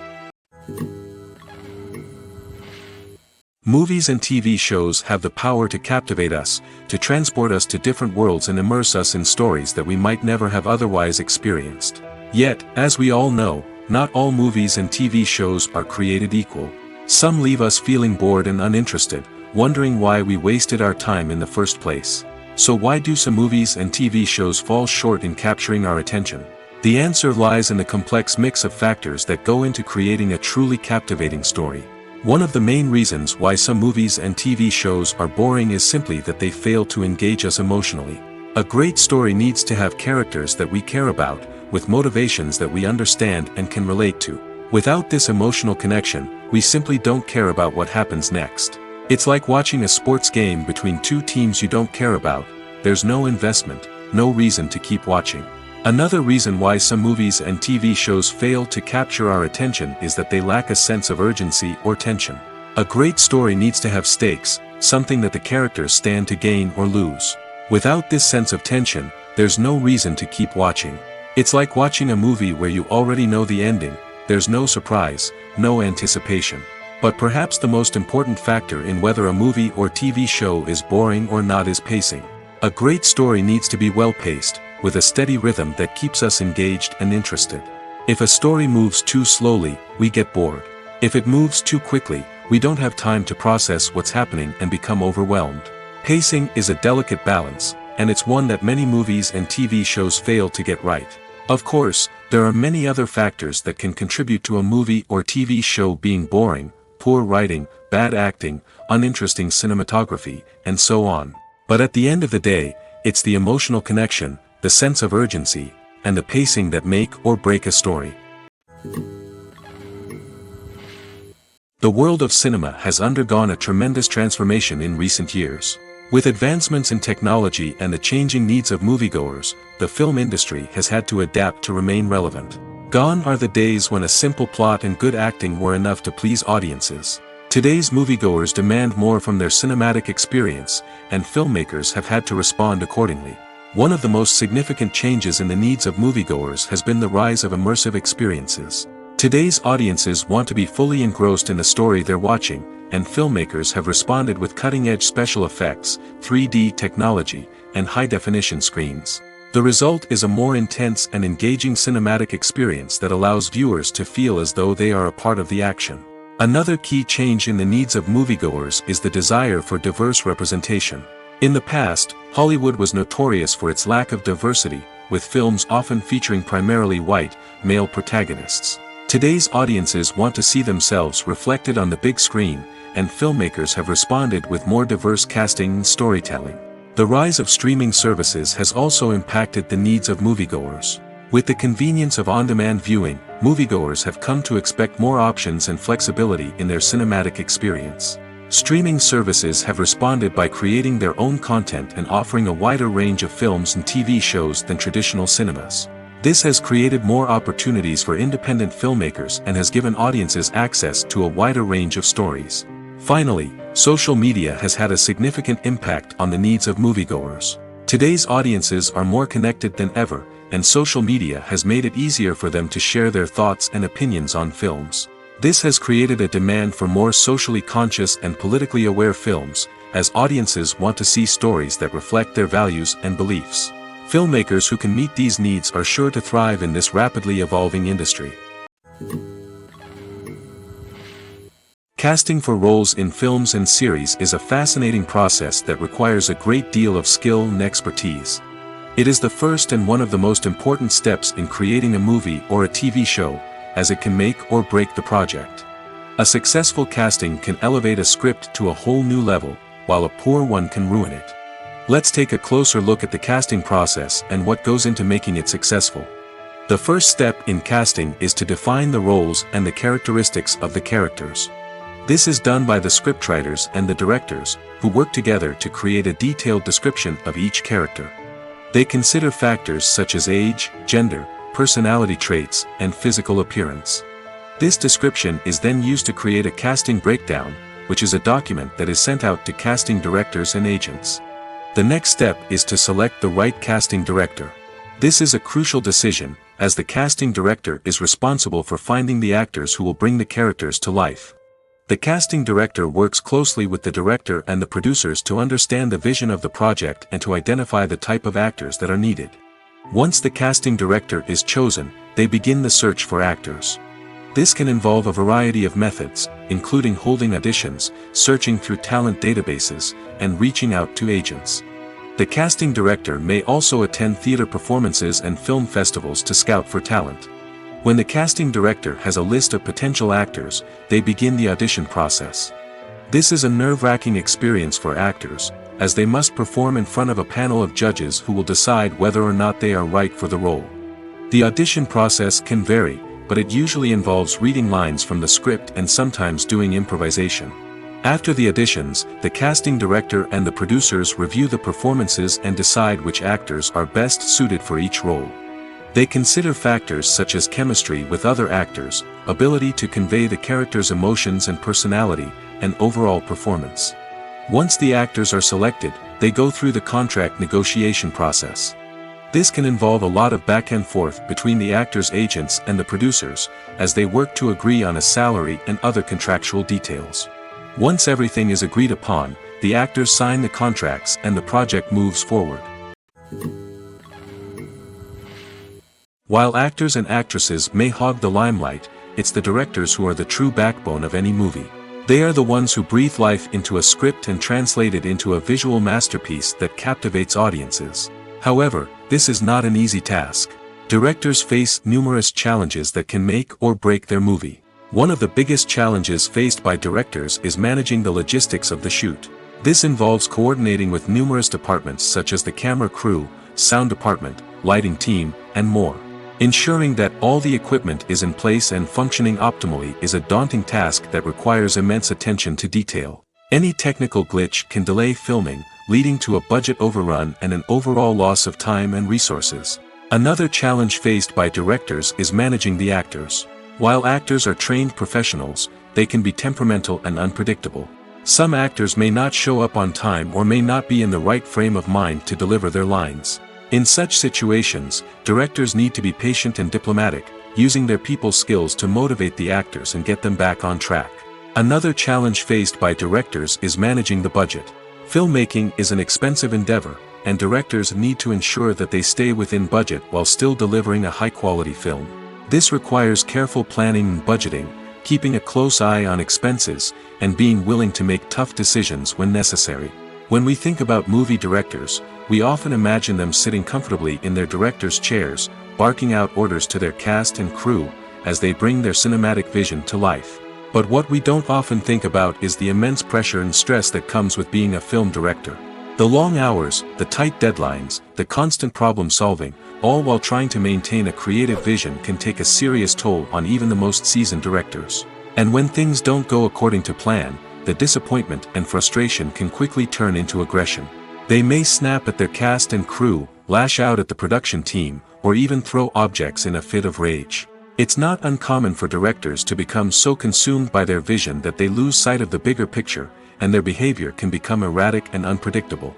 Movies and TV shows have the power to captivate us, to transport us to different worlds and immerse us in stories that we might never have otherwise experienced. Yet, as we all know, not all movies and TV shows are created equal. Some leave us feeling bored and uninterested, wondering why we wasted our time in the first place. So why do some movies and TV shows fall short in capturing our attention? The answer lies in the complex mix of factors that go into creating a truly captivating story. One of the main reasons why some movies and TV shows are boring is simply that they fail to engage us emotionally. A great story needs to have characters that we care about, with motivations that we understand and can relate to. Without this emotional connection, we simply don't care about what happens next. It's like watching a sports game between two teams you don't care about. There's no investment, no reason to keep watching. Another reason why some movies and TV shows fail to capture our attention is that they lack a sense of urgency or tension. A great story needs to have stakes, something that the characters stand to gain or lose. Without this sense of tension, there's no reason to keep watching. It's like watching a movie where you already know the ending. There's no surprise, no anticipation. But perhaps the most important factor in whether a movie or TV show is boring or not is pacing. A great story needs to be well-paced, with a steady rhythm that keeps us engaged and interested. If a story moves too slowly, we get bored. If it moves too quickly, we don't have time to process what's happening and become overwhelmed. Pacing is a delicate balance, and it's one that many movies and TV shows fail to get right. Of course, there are many other factors that can contribute to a movie or TV show being boring: poor writing, bad acting, uninteresting cinematography, and so on. But at the end of the day, it's the emotional connection, the sense of urgency, and the pacing that make or break a story. The world of cinema has undergone a tremendous transformation in recent years. With advancements in technology and the changing needs of moviegoers, the film industry has had to adapt to remain relevant. Gone are the days when a simple plot and good acting were enough to please audiences. Today's moviegoers demand more from their cinematic experience, and filmmakers have had to respond accordingly. One of the most significant changes in the needs of moviegoers has been the rise of immersive experiences. Today's audiences want to be fully engrossed in the story they're watching, and filmmakers have responded with cutting-edge special effects, 3D technology, and high-definition screens. The result is a more intense and engaging cinematic experience that allows viewers to feel as though they are a part of the action. Another key change in the needs of moviegoers is the desire for diverse representation. In the past, Hollywood was notorious for its lack of diversity, with films often featuring primarily white, male protagonists. Today's audiences want to see themselves reflected on the big screen, and filmmakers have responded with more diverse casting and storytelling. The rise of streaming services has also impacted the needs of moviegoers. With the convenience of on-demand viewing, moviegoers have come to expect more options and flexibility in their cinematic experience. Streaming services have responded by creating their own content and offering a wider range of films and TV shows than traditional cinemas. This has created more opportunities for independent filmmakers and has given audiences access to a wider range of stories. Finally, social media has had a significant impact on the needs of moviegoers. Today's audiences are more connected than ever, and social media has made it easier for them to share their thoughts and opinions on films. This has created a demand for more socially conscious and politically aware films, as audiences want to see stories that reflect their values and beliefs. Filmmakers who can meet these needs are sure to thrive in this rapidly evolving industry. Casting for roles in films and series is a fascinating process that requires a great deal of skill and expertise. It is the first and one of the most important steps in creating a movie or a TV show, as it can make or break the project. A successful casting can elevate a script to a whole new level, while a poor one can ruin it. Let's take a closer look at the casting process and what goes into making it successful. The first step in casting is to define the roles and the characteristics of the characters. This is done by the scriptwriters and the directors, who work together to create a detailed description of each character. They consider factors such as age, gender, personality traits, and physical appearance. This description is then used to create a casting breakdown, which is a document that is sent out to casting directors and agents. The next step is to select the right casting director. This is a crucial decision, as the casting director is responsible for finding the actors who will bring the characters to life. The casting director works closely with the director and the producers to understand the vision of the project and to identify the type of actors that are needed. Once the casting director is chosen, they begin the search for actors. This can involve a variety of methods, including holding auditions, searching through talent databases, and reaching out to agents. The casting director may also attend theater performances and film festivals to scout for talent. When the casting director has a list of potential actors, they begin the audition process. This is a nerve-wracking experience for actors, as they must perform in front of a panel of judges who will decide whether or not they are right for the role. The audition process can vary, but it usually involves reading lines from the script and sometimes doing improvisation. After the auditions, the casting director and the producers review the performances and decide which actors are best suited for each role. They consider factors such as chemistry with other actors, ability to convey the character's emotions and personality, and overall performance. Once the actors are selected, they go through the contract negotiation process. This can involve a lot of back and forth between the actors' agents and the producers, as they work to agree on a salary and other contractual details. Once everything is agreed upon, the actors sign the contracts and the project moves forward. While actors and actresses may hog the limelight, it's the directors who are the true backbone of any movie. They are the ones who breathe life into a script and translate it into a visual masterpiece that captivates audiences. However, this is not an easy task. Directors face numerous challenges that can make or break their movie. One of the biggest challenges faced by directors is managing the logistics of the shoot. This involves coordinating with numerous departments such as the camera crew, sound department, lighting team, and more. Ensuring that all the equipment is in place and functioning optimally is a daunting task that requires immense attention to detail. Any technical glitch can delay filming, leading to a budget overrun and an overall loss of time and resources. Another challenge faced by directors is managing the actors. While actors are trained professionals, they can be temperamental and unpredictable. Some actors may not show up on time or may not be in the right frame of mind to deliver their lines. In such situations, directors need to be patient and diplomatic, using their people skills to motivate the actors and get them back on track. Another challenge faced by directors is managing the budget. Filmmaking is an expensive endeavor, and directors need to ensure that they stay within budget while still delivering a high-quality film. This requires careful planning and budgeting, keeping a close eye on expenses, and being willing to make tough decisions when necessary. When we think about movie directors, we often imagine them sitting comfortably in their director's chairs, barking out orders to their cast and crew, as they bring their cinematic vision to life. But what we don't often think about is the immense pressure and stress that comes with being a film director. The long hours, the tight deadlines, the constant problem solving, all while trying to maintain a creative vision can take a serious toll on even the most seasoned directors. And when things don't go according to plan, the disappointment and frustration can quickly turn into aggression. They may snap at their cast and crew, lash out at the production team, or even throw objects in a fit of rage. It's not uncommon for directors to become so consumed by their vision that they lose sight of the bigger picture, and their behavior can become erratic and unpredictable.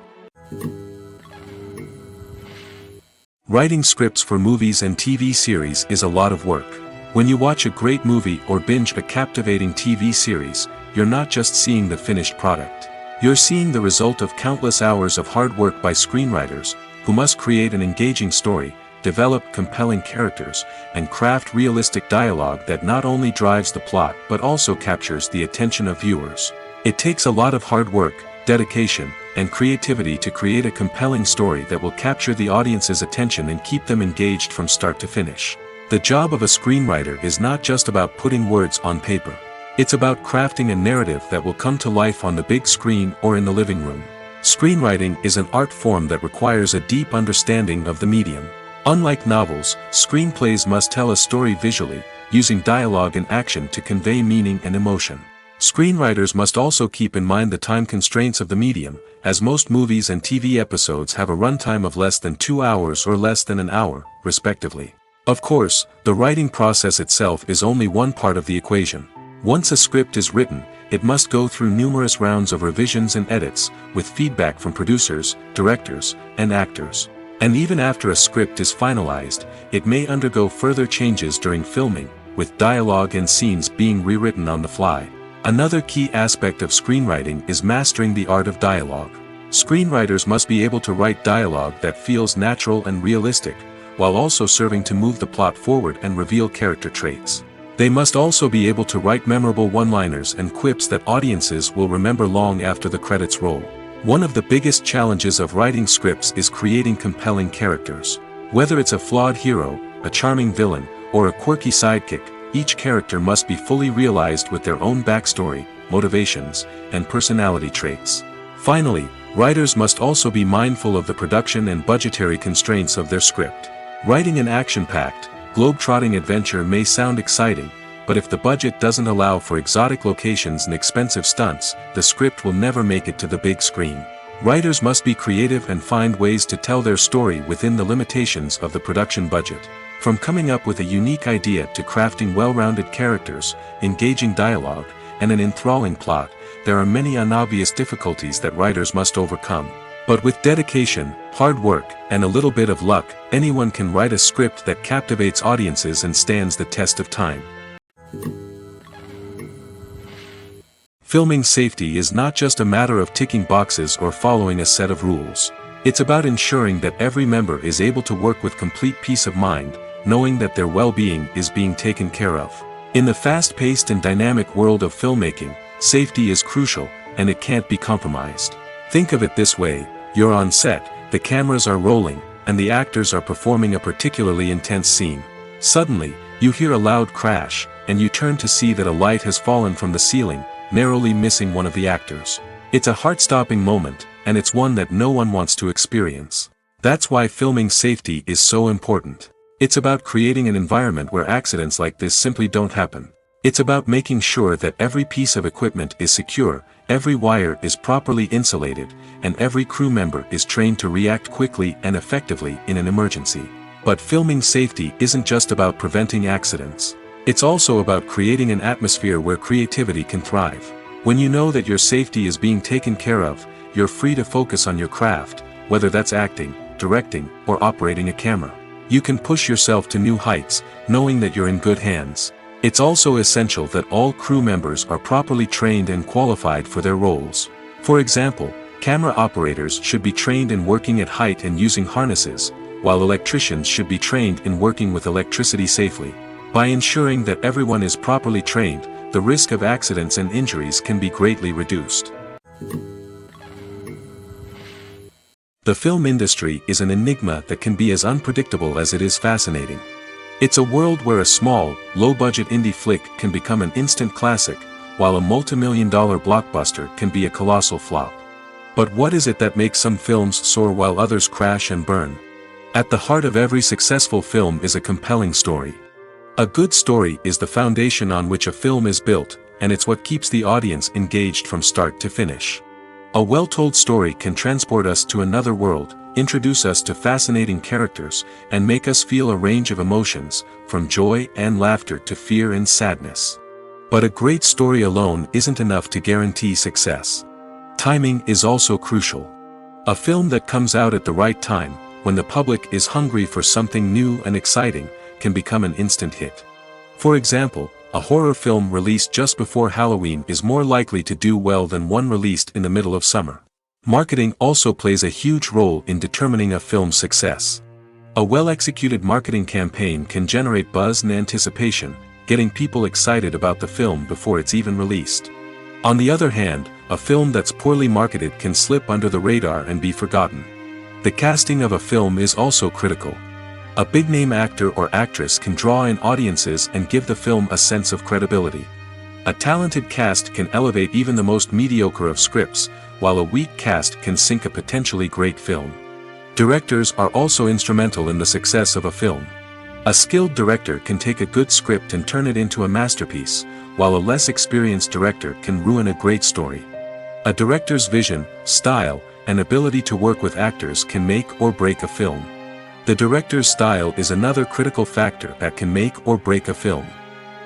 Writing scripts for movies and TV series is a lot of work. When you watch a great movie or binge a captivating TV series, you're not just seeing the finished product. You're seeing the result of countless hours of hard work by screenwriters, who must create an engaging story, develop compelling characters, and craft realistic dialogue that not only drives the plot but also captures the attention of viewers. It takes a lot of hard work, dedication, and creativity to create a compelling story that will capture the audience's attention and keep them engaged from start to finish. The job of a screenwriter is not just about putting words on paper. It's about crafting a narrative that will come to life on the big screen or in the living room. Screenwriting is an art form that requires a deep understanding of the medium. Unlike novels, screenplays must tell a story visually, using dialogue and action to convey meaning and emotion. Screenwriters must also keep in mind the time constraints of the medium, as most movies and TV episodes have a runtime of less than 2 hours or less than an hour, respectively. Of course, the writing process itself is only one part of the equation. Once a script is written, it must go through numerous rounds of revisions and edits, with feedback from producers, directors, and actors. And even after a script is finalized, it may undergo further changes during filming, with dialogue and scenes being rewritten on the fly. Another key aspect of screenwriting is mastering the art of dialogue. Screenwriters must be able to write dialogue that feels natural and realistic, while also serving to move the plot forward and reveal character traits. They must also be able to write memorable one-liners and quips that audiences will remember long after the credits roll. One of the biggest challenges of writing scripts is creating compelling characters. Whether it's a flawed hero, a charming villain, or a quirky sidekick, each character must be fully realized with their own backstory, motivations, and personality traits. Finally, writers must also be mindful of the production and budgetary constraints of their script. Writing an action-packed, globe-trotting adventure may sound exciting, but if the budget doesn't allow for exotic locations and expensive stunts, the script will never make it to the big screen. Writers must be creative and find ways to tell their story within the limitations of the production budget. From coming up with a unique idea to crafting well-rounded characters, engaging dialogue, and an enthralling plot, there are many unobvious difficulties that writers must overcome. But with dedication, hard work, and a little bit of luck, anyone can write a script that captivates audiences and stands the test of time. Filming safety is not just a matter of ticking boxes or following a set of rules. It's about ensuring that every member is able to work with complete peace of mind, knowing that their well-being is being taken care of. In the fast-paced and dynamic world of filmmaking, safety is crucial, and it can't be compromised. Think of it this way: you're on set, the cameras are rolling, and the actors are performing a particularly intense scene. Suddenly, you hear a loud crash, and you turn to see that a light has fallen from the ceiling, narrowly missing one of the actors. It's a heart-stopping moment, and it's one that no one wants to experience. That's why filming safety is so important. It's about creating an environment where accidents like this simply don't happen. It's about making sure that every piece of equipment is secure, every wire is properly insulated, and every crew member is trained to react quickly and effectively in an emergency. But filming safety isn't just about preventing accidents. It's also about creating an atmosphere where creativity can thrive. When you know that your safety is being taken care of, you're free to focus on your craft, whether that's acting, directing, or operating a camera. You can push yourself to new heights, knowing that you're in good hands. It's also essential that all crew members are properly trained and qualified for their roles. For example, camera operators should be trained in working at height and using harnesses, while electricians should be trained in working with electricity safely. By ensuring that everyone is properly trained, the risk of accidents and injuries can be greatly reduced. The film industry is an enigma that can be as unpredictable as it is fascinating. It's a world where a small, low-budget indie flick can become an instant classic, while a multi-million-dollar blockbuster can be a colossal flop. But what is it that makes some films soar while others crash and burn? At the heart of every successful film is a compelling story. A good story is the foundation on which a film is built, and it's what keeps the audience engaged from start to finish. A well-told story can transport us to another world, introduce us to fascinating characters, and make us feel a range of emotions, from joy and laughter to fear and sadness. But a great story alone isn't enough to guarantee success. Timing is also crucial. A film that comes out at the right time, when the public is hungry for something new and exciting, can become an instant hit. For example, a horror film released just before Halloween is more likely to do well than one released in the middle of summer. Marketing also plays a huge role in determining a film's success. A well-executed marketing campaign can generate buzz and anticipation, getting people excited about the film before it's even released. On the other hand, a film that's poorly marketed can slip under the radar and be forgotten. The casting of a film is also critical. A big-name actor or actress can draw in audiences and give the film a sense of credibility. A talented cast can elevate even the most mediocre of scripts, while a weak cast can sink a potentially great film. Directors are also instrumental in the success of a film. A skilled director can take a good script and turn it into a masterpiece, while a less experienced director can ruin a great story. A director's vision, style, and ability to work with actors can make or break a film. The director's style is another critical factor that can make or break a film.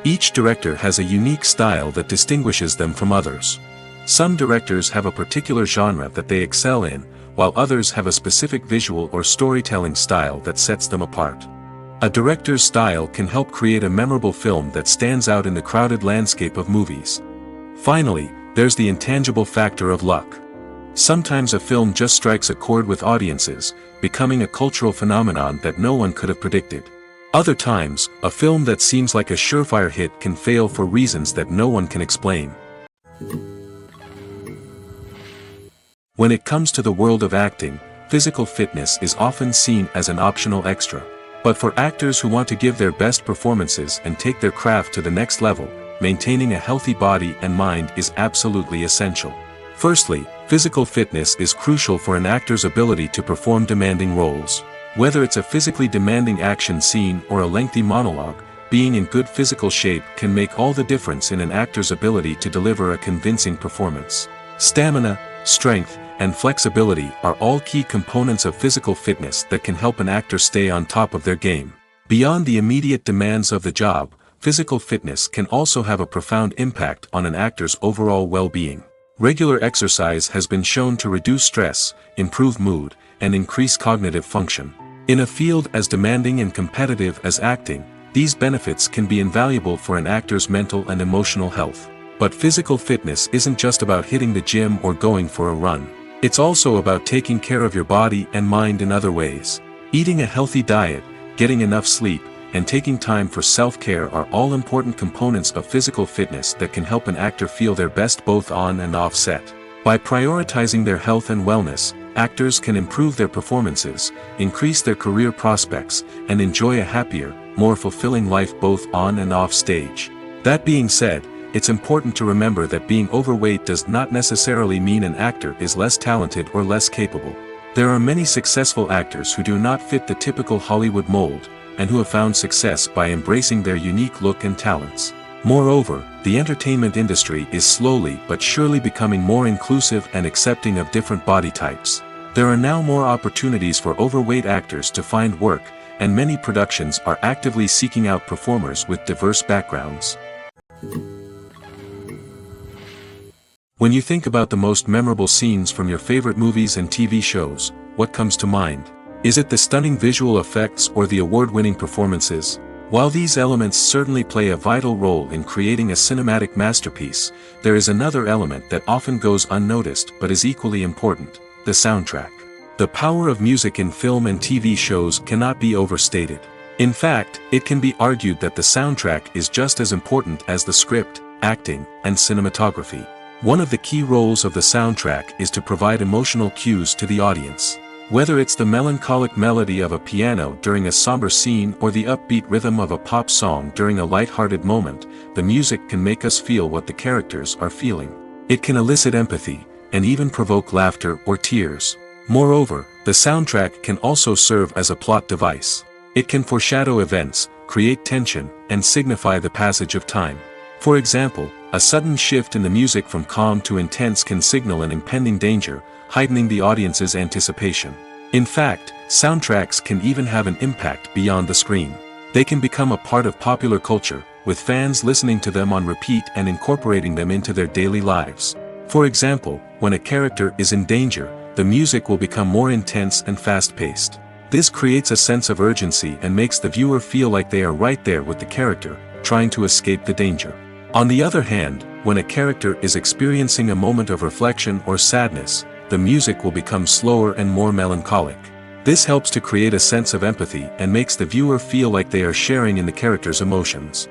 Each director has a unique style that distinguishes them from others. Some directors have a particular genre that they excel in, while others have a specific visual or storytelling style that sets them apart. A director's style can help create a memorable film that stands out in the crowded landscape of movies. Finally, there's the intangible factor of luck. Sometimes a film just strikes a chord with audiences, becoming a cultural phenomenon that no one could have predicted. Other times, a film that seems like a surefire hit can fail for reasons that no one can explain. When it comes to the world of acting, physical fitness is often seen as an optional extra. But for actors who want to give their best performances and take their craft to the next level, maintaining a healthy body and mind is absolutely essential. Firstly, physical fitness is crucial for an actor's ability to perform demanding roles. Whether it's a physically demanding action scene or a lengthy monologue, being in good physical shape can make all the difference in an actor's ability to deliver a convincing performance. Stamina, strength, and flexibility are all key components of physical fitness that can help an actor stay on top of their game. Beyond the immediate demands of the job, physical fitness can also have a profound impact on an actor's overall well-being. Regular exercise has been shown to reduce stress, improve mood, and increase cognitive function. In a field as demanding and competitive as acting, these benefits can be invaluable for an actor's mental and emotional health. But physical fitness isn't just about hitting the gym or going for a run. It's also about taking care of your body and mind in other ways. Eating a healthy diet, getting enough sleep, and taking time for self-care are all important components of physical fitness that can help an actor feel their best both on and off set. By prioritizing their health and wellness, actors can improve their performances, increase their career prospects, and enjoy a happier, more fulfilling life both on and off stage. That being said, it's important to remember that being overweight does not necessarily mean an actor is less talented or less capable. There are many successful actors who do not fit the typical Hollywood mold, and who have found success by embracing their unique look and talents. Moreover, the entertainment industry is slowly but surely becoming more inclusive and accepting of different body types. There are now more opportunities for overweight actors to find work, and many productions are actively seeking out performers with diverse backgrounds. When you think about the most memorable scenes from your favorite movies and TV shows, what comes to mind? Is it the stunning visual effects or the award-winning performances? While these elements certainly play a vital role in creating a cinematic masterpiece, there is another element that often goes unnoticed but is equally important: the soundtrack. The power of music in film and TV shows cannot be overstated. In fact, it can be argued that the soundtrack is just as important as the script, acting, and cinematography. One of the key roles of the soundtrack is to provide emotional cues to the audience. Whether it's the melancholic melody of a piano during a somber scene or the upbeat rhythm of a pop song during a light-hearted moment, the music can make us feel what the characters are feeling. It can elicit empathy, and even provoke laughter or tears. Moreover, the soundtrack can also serve as a plot device. It can foreshadow events, create tension, and signify the passage of time. For example, a sudden shift in the music from calm to intense can signal an impending danger, heightening the audience's anticipation. In fact, soundtracks can even have an impact beyond the screen. They can become a part of popular culture, with fans listening to them on repeat and incorporating them into their daily lives. For example, when a character is in danger, the music will become more intense and fast-paced. This creates a sense of urgency and makes the viewer feel like they are right there with the character, trying to escape the danger. On the other hand, when a character is experiencing a moment of reflection or sadness, the music will become slower and more melancholic. This helps to create a sense of empathy and makes the viewer feel like they are sharing in the character's emotions.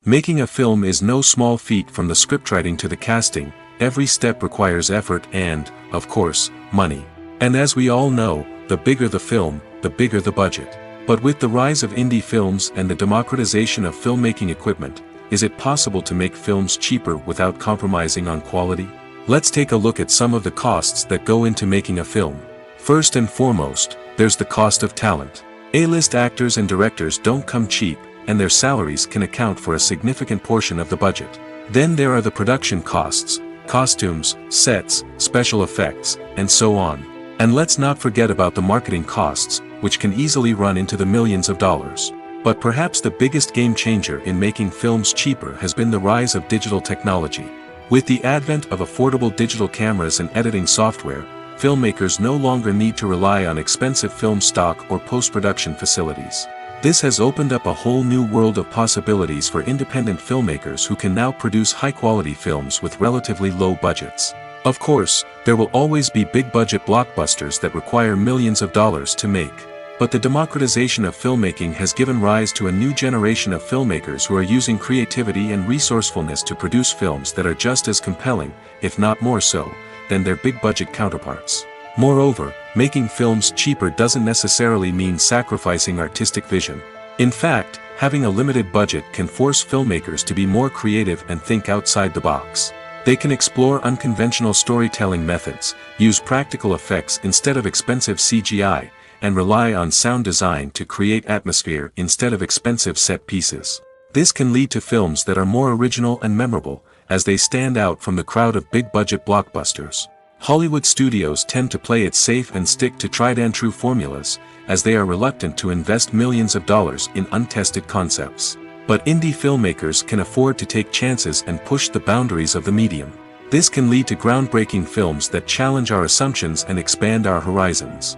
Making a film is no small feat. From the scriptwriting to the casting, every step requires effort and, of course, money. And as we all know, the bigger the film, the bigger the budget. But with the rise of indie films and the democratization of filmmaking equipment, is it possible to make films cheaper without compromising on quality? Let's take a look at some of the costs that go into making a film. First and foremost, there's the cost of talent. A-list actors and directors don't come cheap, and their salaries can account for a significant portion of the budget. Then there are the production costs, costumes, sets, special effects, and so on. And let's not forget about the marketing costs, which can easily run into the millions of dollars. But perhaps the biggest game changer in making films cheaper has been the rise of digital technology. With the advent of affordable digital cameras and editing software, filmmakers no longer need to rely on expensive film stock or post-production facilities. This has opened up a whole new world of possibilities for independent filmmakers who can now produce high-quality films with relatively low budgets. Of course, there will always be big-budget blockbusters that require millions of dollars to make. But the democratization of filmmaking has given rise to a new generation of filmmakers who are using creativity and resourcefulness to produce films that are just as compelling, if not more so, than their big-budget counterparts. Moreover, making films cheaper doesn't necessarily mean sacrificing artistic vision. In fact, having a limited budget can force filmmakers to be more creative and think outside the box. They can explore unconventional storytelling methods, use practical effects instead of expensive CGI, and rely on sound design to create atmosphere instead of expensive set pieces. This can lead to films that are more original and memorable, as they stand out from the crowd of big-budget blockbusters. Hollywood studios tend to play it safe and stick to tried-and-true formulas, as they are reluctant to invest millions of dollars in untested concepts. But indie filmmakers can afford to take chances and push the boundaries of the medium. This can lead to groundbreaking films that challenge our assumptions and expand our horizons.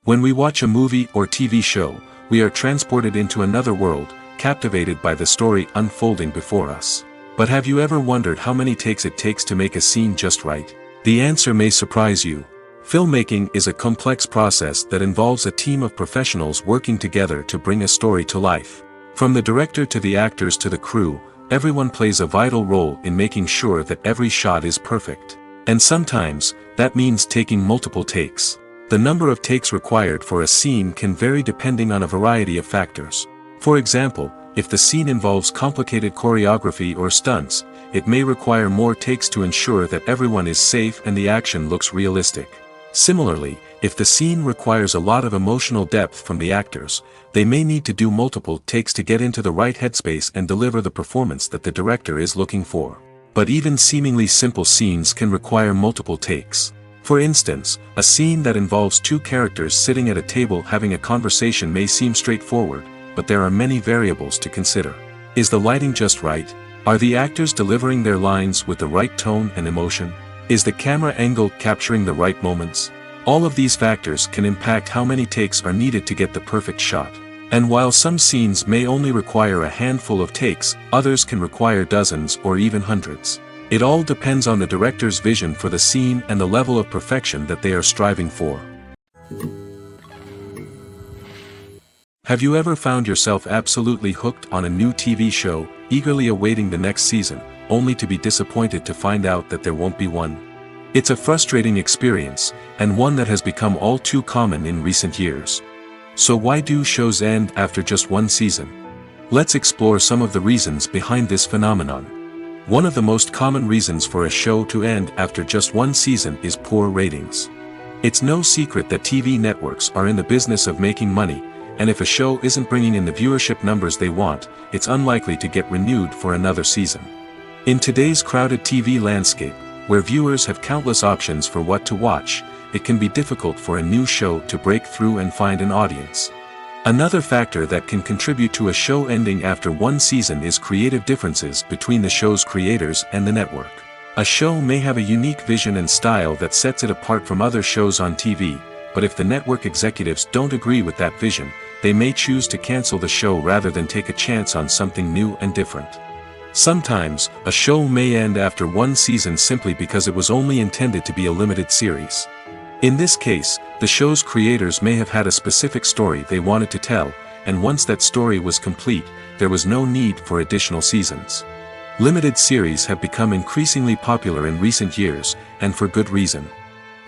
When we watch a movie or TV show, we are transported into another world, captivated by the story unfolding before us. But have you ever wondered how many takes it takes to make a scene just right? The answer may surprise you. Filmmaking is a complex process that involves a team of professionals working together to bring a story to life. From the director to the actors to the crew, everyone plays a vital role in making sure that every shot is perfect. And sometimes, that means taking multiple takes. The number of takes required for a scene can vary depending on a variety of factors. For example, if the scene involves complicated choreography or stunts, it may require more takes to ensure that everyone is safe and the action looks realistic. Similarly, if the scene requires a lot of emotional depth from the actors, they may need to do multiple takes to get into the right headspace and deliver the performance that the director is looking for. But even seemingly simple scenes can require multiple takes. For instance, a scene that involves two characters sitting at a table having a conversation may seem straightforward, but there are many variables to consider. Is the lighting just right? Are the actors delivering their lines with the right tone and emotion? Is the camera angle capturing the right moments? All of these factors can impact how many takes are needed to get the perfect shot. And while some scenes may only require a handful of takes, others can require dozens or even hundreds. It all depends on the director's vision for the scene and the level of perfection that they are striving for. Have you ever found yourself absolutely hooked on a new TV show, eagerly awaiting the next season, only to be disappointed to find out that there won't be one. It's a frustrating experience, and one that has become all too common in recent years. So why do shows end after just one season? Let's explore some of the reasons behind this phenomenon. One of the most common reasons for a show to end after just one season is poor ratings. It's no secret that TV networks are in the business of making money, and if a show isn't bringing in the viewership numbers they want, it's unlikely to get renewed for another season. In today's crowded TV landscape, where viewers have countless options for what to watch, it can be difficult for a new show to break through and find an audience. Another factor that can contribute to a show ending after one season is creative differences between the show's creators and the network. A show may have a unique vision and style that sets it apart from other shows on TV, but if the network executives don't agree with that vision, they may choose to cancel the show rather than take a chance on something new and different. Sometimes, a show may end after one season simply because it was only intended to be a limited series. In this case, the show's creators may have had a specific story they wanted to tell, and once that story was complete, there was no need for additional seasons. Limited series have become increasingly popular in recent years, and for good reason.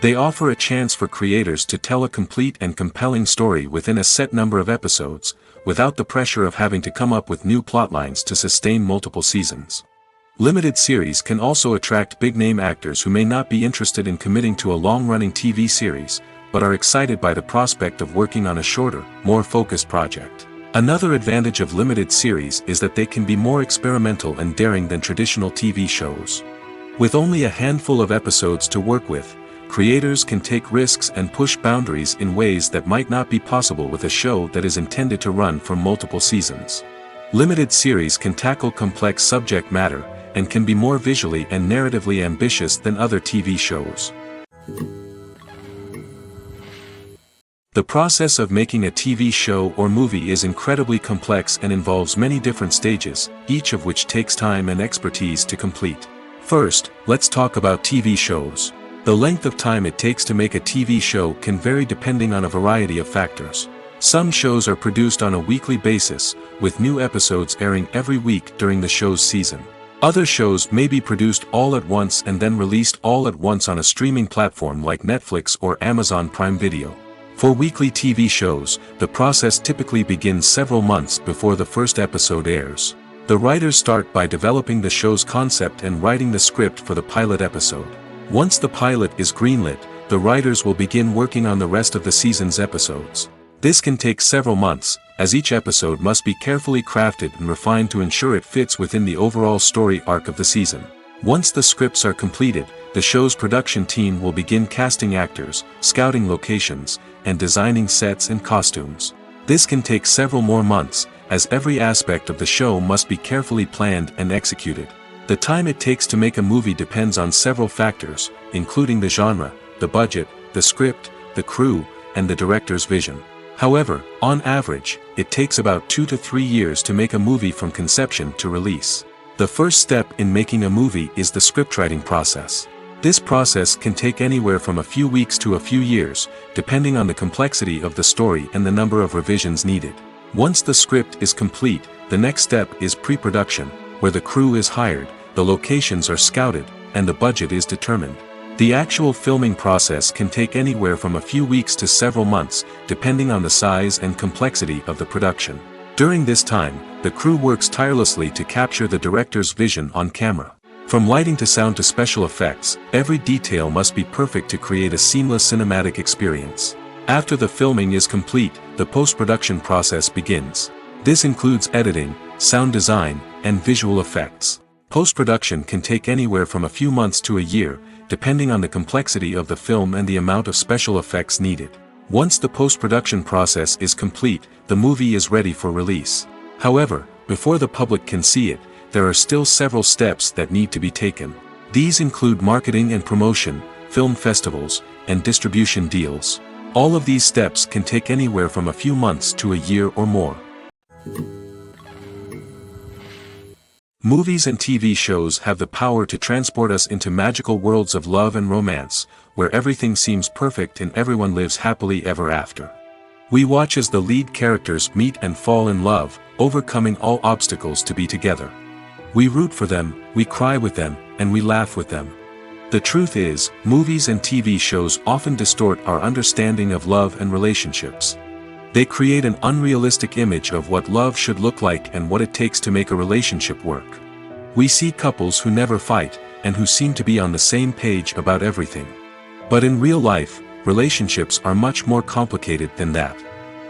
They offer a chance for creators to tell a complete and compelling story within a set number of episodes, without the pressure of having to come up with new plotlines to sustain multiple seasons. Limited series can also attract big-name actors who may not be interested in committing to a long-running TV series, but are excited by the prospect of working on a shorter, more focused project. Another advantage of limited series is that they can be more experimental and daring than traditional TV shows. With only a handful of episodes to work with, creators can take risks and push boundaries in ways that might not be possible with a show that is intended to run for multiple seasons. Limited series can tackle complex subject matter, and can be more visually and narratively ambitious than other TV shows. The process of making a TV show or movie is incredibly complex and involves many different stages, each of which takes time and expertise to complete. First, let's talk about TV shows. The length of time it takes to make a TV show can vary depending on a variety of factors. Some shows are produced on a weekly basis, with new episodes airing every week during the show's season. Other shows may be produced all at once and then released all at once on a streaming platform like Netflix or Amazon Prime Video. For weekly TV shows, the process typically begins several months before the first episode airs. The writers start by developing the show's concept and writing the script for the pilot episode. Once the pilot is greenlit, the writers will begin working on the rest of the season's episodes. This can take several months, as each episode must be carefully crafted and refined to ensure it fits within the overall story arc of the season. Once the scripts are completed, the show's production team will begin casting actors, scouting locations, and designing sets and costumes. This can take several more months, as every aspect of the show must be carefully planned and executed. The time it takes to make a movie depends on several factors, including the genre, the budget, the script, the crew, and the director's vision. However, on average, it takes about 2 to 3 years to make a movie from conception to release. The first step in making a movie is the scriptwriting process. This process can take anywhere from a few weeks to a few years, depending on the complexity of the story and the number of revisions needed. Once the script is complete, the next step is pre-production, where the crew is hired, the locations are scouted, and the budget is determined. The actual filming process can take anywhere from a few weeks to several months, depending on the size and complexity of the production. During this time, the crew works tirelessly to capture the director's vision on camera. From lighting to sound to special effects, every detail must be perfect to create a seamless cinematic experience. After the filming is complete, the post-production process begins. This includes editing, sound design, and visual effects. Post-production can take anywhere from a few months to a year, depending on the complexity of the film and the amount of special effects needed. Once the post-production process is complete, the movie is ready for release. However, before the public can see it, there are still several steps that need to be taken. These include marketing and promotion, film festivals, and distribution deals. All of these steps can take anywhere from a few months to a year or more. Movies and TV shows have the power to transport us into magical worlds of love and romance, where everything seems perfect and everyone lives happily ever after. We watch as the lead characters meet and fall in love, overcoming all obstacles to be together. We root for them, we cry with them, and we laugh with them. The truth is, movies and TV shows often distort our understanding of love and relationships. They create an unrealistic image of what love should look like and what it takes to make a relationship work. We see couples who never fight, and who seem to be on the same page about everything. But in real life, relationships are much more complicated than that.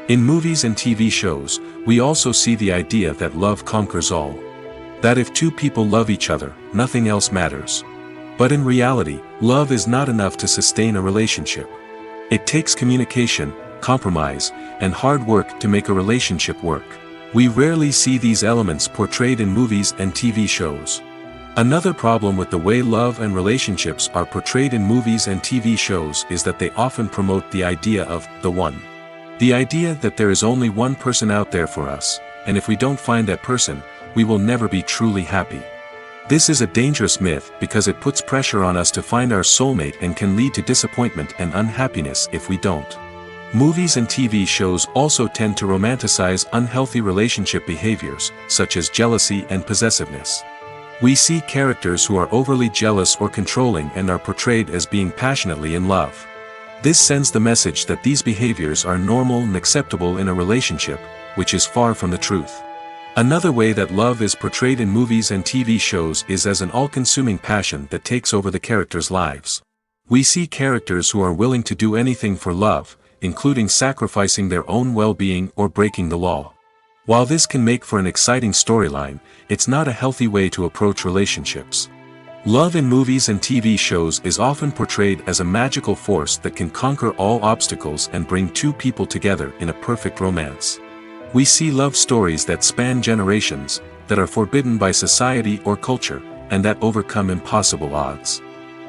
In movies and TV shows, we also see the idea that love conquers all. That if two people love each other, nothing else matters. But in reality, love is not enough to sustain a relationship. It takes communication, compromise, and hard work to make a relationship work. We rarely see these elements portrayed in movies and TV shows. Another problem with the way love and relationships are portrayed in movies and TV shows is that they often promote the idea of the one. The idea that there is only one person out there for us, and if we don't find that person, we will never be truly happy. This is a dangerous myth because it puts pressure on us to find our soulmate and can lead to disappointment and unhappiness if we don't. Movies and TV shows also tend to romanticize unhealthy relationship behaviors, such as jealousy and possessiveness. We see characters who are overly jealous or controlling and are portrayed as being passionately in love. This sends the message that these behaviors are normal and acceptable in a relationship, which is far from the truth. Another way that love is portrayed in movies and TV shows is as an all-consuming passion that takes over the characters' lives. We see characters who are willing to do anything for love, including sacrificing their own well-being or breaking the law. While this can make for an exciting storyline, it's not a healthy way to approach relationships. Love in movies and TV shows is often portrayed as a magical force that can conquer all obstacles and bring two people together in a perfect romance. We see love stories that span generations, that are forbidden by society or culture, and that overcome impossible odds.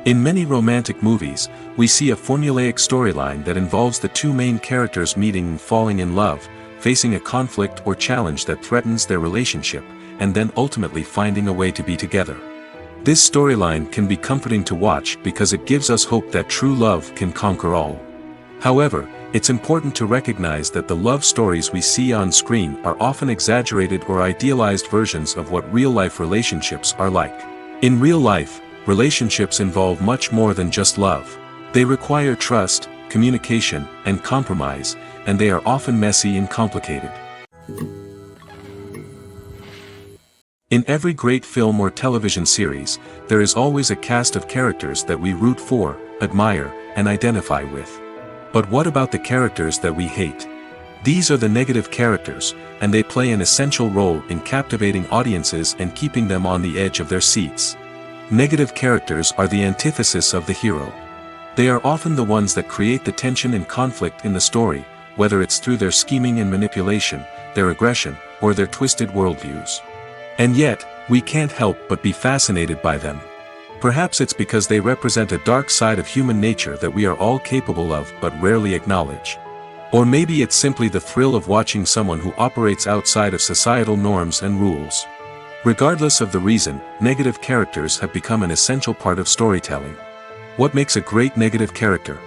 In many romantic movies, we see a formulaic storyline that involves the two main characters meeting and falling in love, facing a conflict or challenge that threatens their relationship, and then ultimately finding a way to be together. This storyline can be comforting to watch because it gives us hope that true love can conquer all. However, it's important to recognize that the love stories we see on screen are often exaggerated or idealized versions of what real-life relationships are like. In real life, relationships involve much more than just love. They require trust, communication, and compromise, and they are often messy and complicated. In every great film or television series, there is always a cast of characters that we root for, admire, and identify with. But what about the characters that we hate? These are the negative characters, and they play an essential role in captivating audiences and keeping them on the edge of their seats. Negative characters are the antithesis of the hero. They are often the ones that create the tension and conflict in the story, whether it's through their scheming and manipulation, their aggression, or their twisted worldviews. And yet, we can't help but be fascinated by them. Perhaps it's because they represent a dark side of human nature that we are all capable of but rarely acknowledge. Or maybe it's simply the thrill of watching someone who operates outside of societal norms and rules. Regardless of the reason, negative characters have become an essential part of storytelling. What makes a great negative character?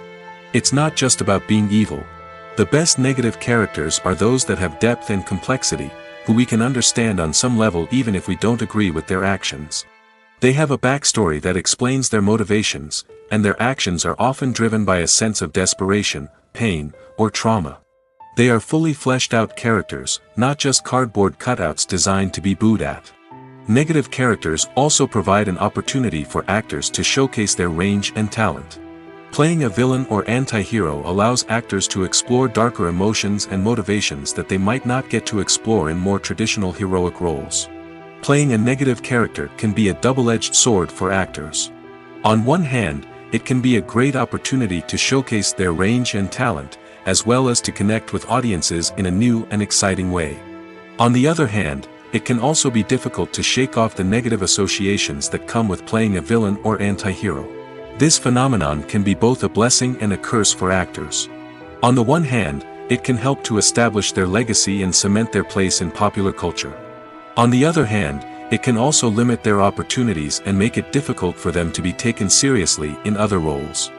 It's not just about being evil. The best negative characters are those that have depth and complexity, who we can understand on some level even if we don't agree with their actions. They have a backstory that explains their motivations, and their actions are often driven by a sense of desperation, pain, or trauma. They are fully fleshed out characters, not just cardboard cutouts designed to be booed at. Negative characters also provide an opportunity for actors to showcase their range and talent. Playing a villain or anti-hero allows actors to explore darker emotions and motivations that they might not get to explore in more traditional heroic roles. Playing a negative character can be a double-edged sword for actors. On one hand, it can be a great opportunity to showcase their range and talent, as well as to connect with audiences in a new and exciting way. On the other hand, it can also be difficult to shake off the negative associations that come with playing a villain or anti-hero. This phenomenon can be both a blessing and a curse for actors. On the one hand, it can help to establish their legacy and cement their place in popular culture. On the other hand, it can also limit their opportunities and make it difficult for them to be taken seriously in other roles.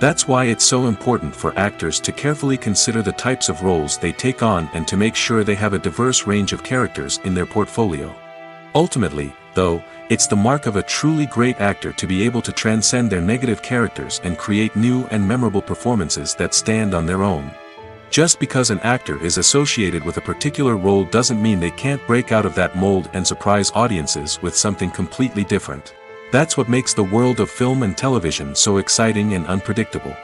That's why it's so important for actors to carefully consider the types of roles they take on and to make sure they have a diverse range of characters in their portfolio. Ultimately, the though, it's the mark of a truly great actor to be able to transcend their negative characters and create new and memorable performances that stand on their own. Just because an actor is associated with a particular role doesn't mean they can't break out of that mold and surprise audiences with something completely different. That's what makes the world of film and television so exciting and unpredictable.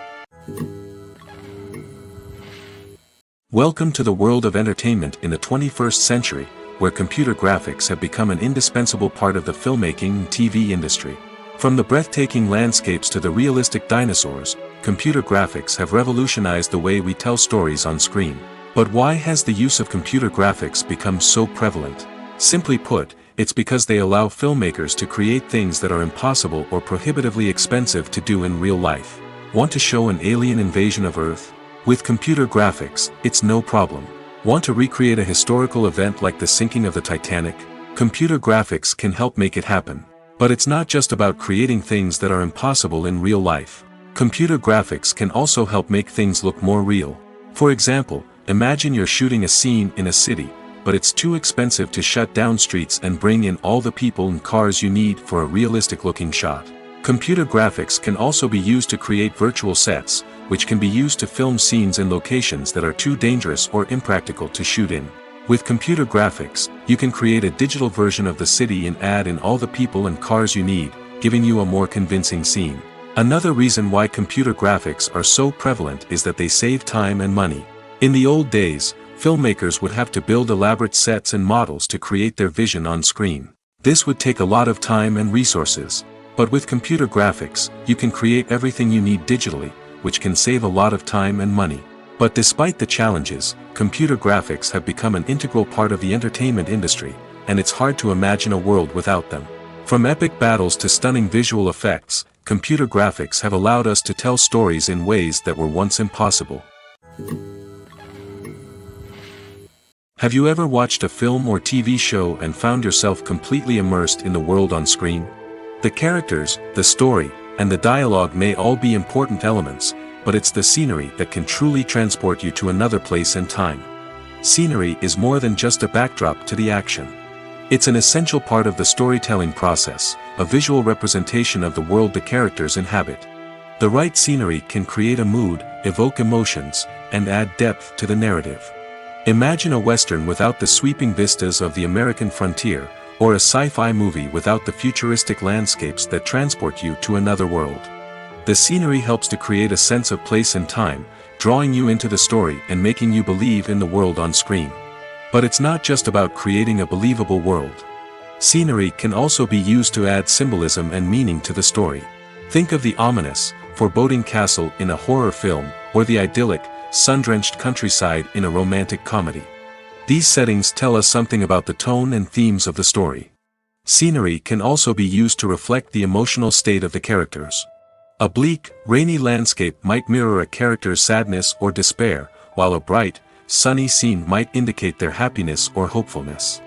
Welcome to the world of entertainment in the 21st century, where computer graphics have become an indispensable part of the filmmaking and TV industry. From the breathtaking landscapes to the realistic dinosaurs, computer graphics have revolutionized the way we tell stories on screen. But why has the use of computer graphics become so prevalent? Simply put, it's because they allow filmmakers to create things that are impossible or prohibitively expensive to do in real life. Want to show an alien invasion of Earth? With computer graphics, it's no problem. Want to recreate a historical event like the sinking of the Titanic? Computer graphics can help make it happen. But it's not just about creating things that are impossible in real life. Computer graphics can also help make things look more real. For example, imagine you're shooting a scene in a city, but it's too expensive to shut down streets and bring in all the people and cars you need for a realistic-looking shot. Computer graphics can also be used to create virtual sets, which can be used to film scenes in locations that are too dangerous or impractical to shoot in. With computer graphics, you can create a digital version of the city and add in all the people and cars you need, giving you a more convincing scene. Another reason why computer graphics are so prevalent is that they save time and money. In the old days, filmmakers would have to build elaborate sets and models to create their vision on screen. This would take a lot of time and resources. But with computer graphics, you can create everything you need digitally, which can save a lot of time and money. But despite the challenges, computer graphics have become an integral part of the entertainment industry, and it's hard to imagine a world without them. From epic battles to stunning visual effects, computer graphics have allowed us to tell stories in ways that were once impossible. Have you ever watched a film or TV show and found yourself completely immersed in the world on screen? The characters, the story, and the dialogue may all be important elements, but it's the scenery that can truly transport you to another place and time. Scenery is more than just a backdrop to the action. It's an essential part of the storytelling process, a visual representation of the world the characters inhabit. The right scenery can create a mood, evoke emotions, and add depth to the narrative. Imagine a Western without the sweeping vistas of the American frontier, or a sci-fi movie without the futuristic landscapes that transport you to another world. The scenery helps to create a sense of place and time, drawing you into the story and making you believe in the world on screen. But it's not just about creating a believable world. Scenery can also be used to add symbolism and meaning to the story. Think of the ominous, foreboding castle in a horror film, or the idyllic, sun-drenched countryside in a romantic comedy. These settings tell us something about the tone and themes of the story. Scenery can also be used to reflect the emotional state of the characters. A bleak, rainy landscape might mirror a character's sadness or despair, while a bright, sunny scene might indicate their happiness or hopefulness.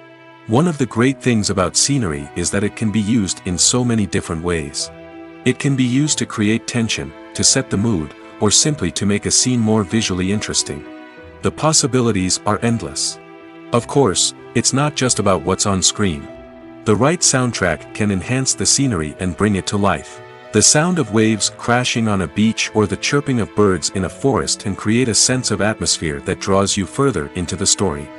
One of the great things about scenery is that it can be used in so many different ways. It can be used to create tension, to set the mood, or simply to make a scene more visually interesting. The possibilities are endless. Of course, it's not just about what's on screen. The right soundtrack can enhance the scenery and bring it to life. The sound of waves crashing on a beach or the chirping of birds in a forest can create a sense of atmosphere that draws you further into the story.